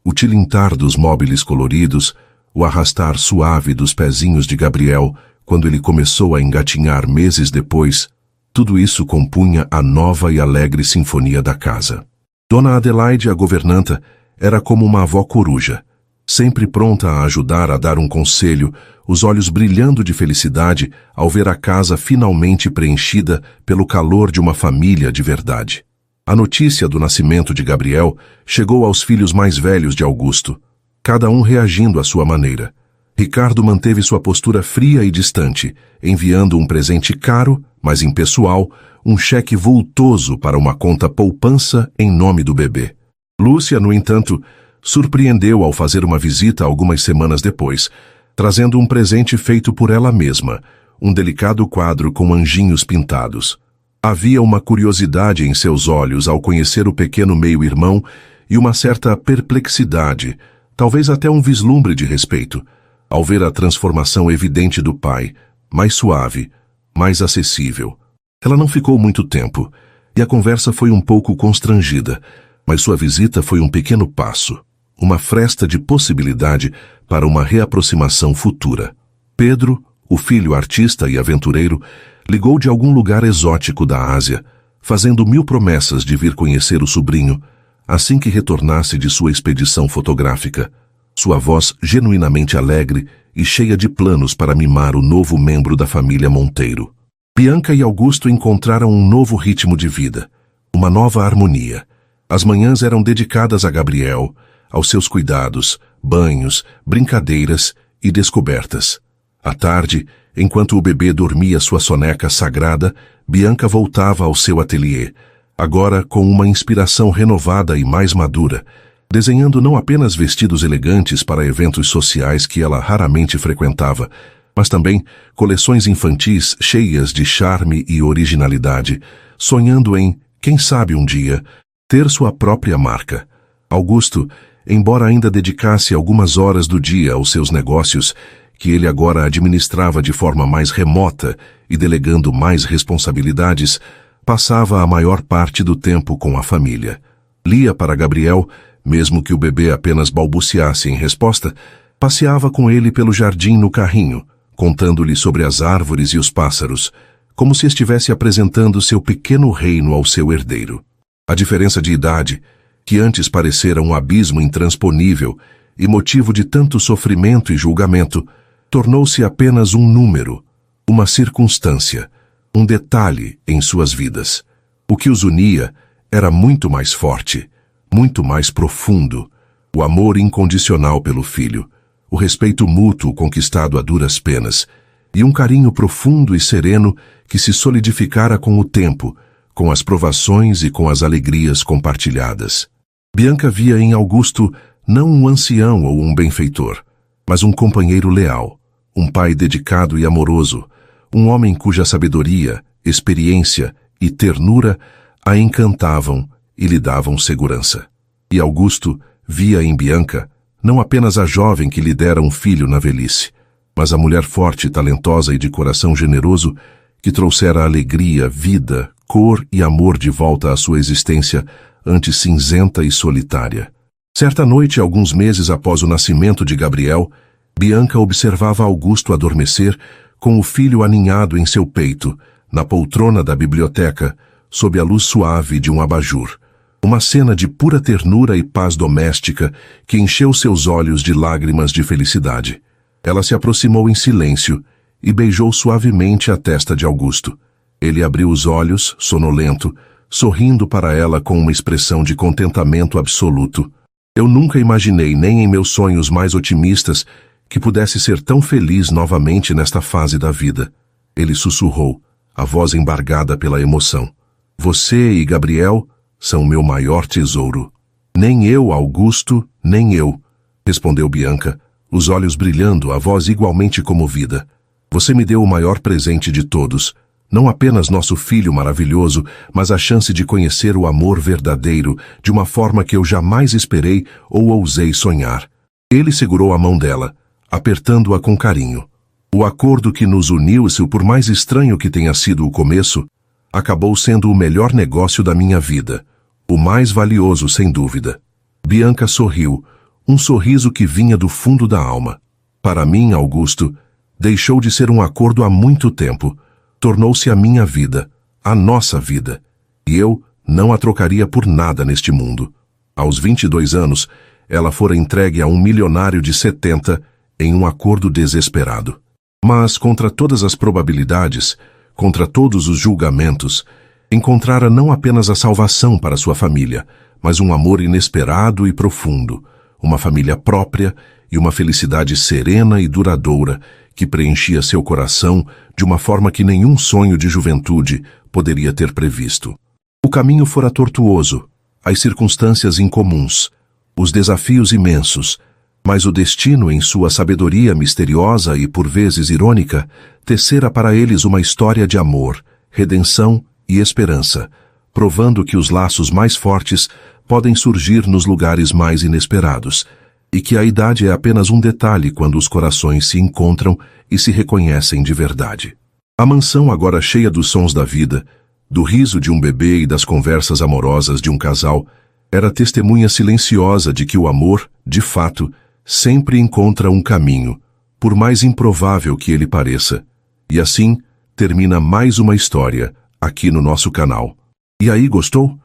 o tilintar dos móveis coloridos, o arrastar suave dos pezinhos de Gabriel quando ele começou a engatinhar meses depois, tudo isso compunha a nova e alegre sinfonia da casa. Dona Adelaide, a governanta, era como uma avó coruja, sempre pronta a ajudar a dar um conselho, os olhos brilhando de felicidade ao ver a casa finalmente preenchida pelo calor de uma família de verdade. A notícia do nascimento de Gabriel chegou aos filhos mais velhos de Augusto, cada um reagindo à sua maneira. Ricardo manteve sua postura fria e distante, enviando um presente caro, mas impessoal, um cheque vultoso para uma conta poupança em nome do bebê. Lúcia, no entanto, surpreendeu ao fazer uma visita algumas semanas depois, trazendo um presente feito por ela mesma, um delicado quadro com anjinhos pintados. Havia uma curiosidade em seus olhos ao conhecer o pequeno meio-irmão e uma certa perplexidade, talvez até um vislumbre de respeito, ao ver a transformação evidente do pai, mais suave, mais acessível. Ela não ficou muito tempo, e a conversa foi um pouco constrangida, mas sua visita foi um pequeno passo, uma fresta de possibilidade para uma reaproximação futura. Pedro, o filho artista e aventureiro, ligou de algum lugar exótico da Ásia, fazendo 1000 promessas de vir conhecer o sobrinho, assim que retornasse de sua expedição fotográfica, sua voz genuinamente alegre e cheia de planos para mimar o novo membro da família Monteiro. Bianca e Augusto encontraram um novo ritmo de vida, uma nova harmonia. As manhãs eram dedicadas a Gabriel, aos seus cuidados, banhos, brincadeiras e descobertas. À tarde, enquanto o bebê dormia sua soneca sagrada, Bianca voltava ao seu ateliê, agora com uma inspiração renovada e mais madura, desenhando não apenas vestidos elegantes para eventos sociais que ela raramente frequentava, mas também coleções infantis cheias de charme e originalidade, sonhando em, quem sabe um dia, ter sua própria marca. Augusto, embora ainda dedicasse algumas horas do dia aos seus negócios, que ele agora administrava de forma mais remota e delegando mais responsabilidades, passava a maior parte do tempo com a família. Lia para Gabriel, mesmo que o bebê apenas balbuciasse em resposta, passeava com ele pelo jardim no carrinho, contando-lhe sobre as árvores e os pássaros, como se estivesse apresentando seu pequeno reino ao seu herdeiro. A diferença de idade, que antes parecera um abismo intransponível e motivo de tanto sofrimento e julgamento, tornou-se apenas um número, uma circunstância, um detalhe em suas vidas. O que os unia era muito mais forte, muito mais profundo, o amor incondicional pelo filho, o respeito mútuo conquistado a duras penas, e um carinho profundo e sereno que se solidificara com o tempo, com as provações e com as alegrias compartilhadas. Bianca via em Augusto não um ancião ou um benfeitor, mas um companheiro leal, um pai dedicado e amoroso, um homem cuja sabedoria, experiência e ternura a encantavam e lhe davam segurança. E Augusto via em Bianca não apenas a jovem que lhe dera um filho na velhice, mas a mulher forte, talentosa e de coração generoso que trouxera alegria, vida, cor e amor de volta à sua existência antes cinzenta e solitária. Certa noite, alguns meses após o nascimento de Gabriel, Bianca observava Augusto adormecer com o filho aninhado em seu peito, na poltrona da biblioteca, sob a luz suave de um abajur. Uma cena de pura ternura e paz doméstica que encheu seus olhos de lágrimas de felicidade. Ela se aproximou em silêncio e beijou suavemente a testa de Augusto. Ele abriu os olhos, sonolento, sorrindo para ela com uma expressão de contentamento absoluto. Eu nunca imaginei, nem em meus sonhos mais otimistas, que pudesse ser tão feliz novamente nesta fase da vida. Ele sussurrou, a voz embargada pela emoção. Você e Gabriel são meu maior tesouro. Nem eu, Augusto, nem eu, respondeu Bianca, os olhos brilhando, a voz igualmente comovida. Você me deu o maior presente de todos, não apenas nosso filho maravilhoso, mas a chance de conhecer o amor verdadeiro de uma forma que eu jamais esperei ou ousei sonhar. Ele segurou a mão dela, apertando-a com carinho. O acordo que nos uniu, se por mais estranho que tenha sido o começo, acabou sendo o melhor negócio da minha vida, o mais valioso sem dúvida. Bianca sorriu, um sorriso que vinha do fundo da alma. Para mim, Augusto, deixou de ser um acordo há muito tempo, tornou-se a minha vida, a nossa vida, e eu não a trocaria por nada neste mundo. Aos 22 anos, ela fora entregue a um milionário de 70 em um acordo desesperado. Mas, contra todas as probabilidades, contra todos os julgamentos, encontrara não apenas a salvação para sua família, mas um amor inesperado e profundo, uma família própria e uma felicidade serena e duradoura que preenchia seu coração de uma forma que nenhum sonho de juventude poderia ter previsto. O caminho fora tortuoso, as circunstâncias incomuns, os desafios imensos, mas o destino, em sua sabedoria misteriosa e por vezes irônica, tecera para eles uma história de amor, redenção e esperança, provando que os laços mais fortes podem surgir nos lugares mais inesperados, e que a idade é apenas um detalhe quando os corações se encontram e se reconhecem de verdade. A mansão, agora cheia dos sons da vida, do riso de um bebê e das conversas amorosas de um casal, era testemunha silenciosa de que o amor, de fato, sempre encontra um caminho, por mais improvável que ele pareça. E assim, termina mais uma história, aqui no nosso canal. E aí, gostou?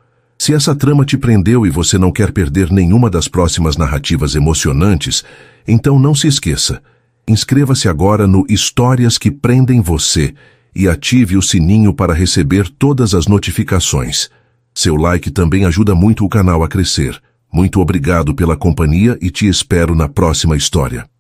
Se essa trama te prendeu e você não quer perder nenhuma das próximas narrativas emocionantes, então não se esqueça. Inscreva-se agora no Histórias que Prendem Você e ative o sininho para receber todas as notificações. Seu like também ajuda muito o canal a crescer. Muito obrigado pela companhia e te espero na próxima história.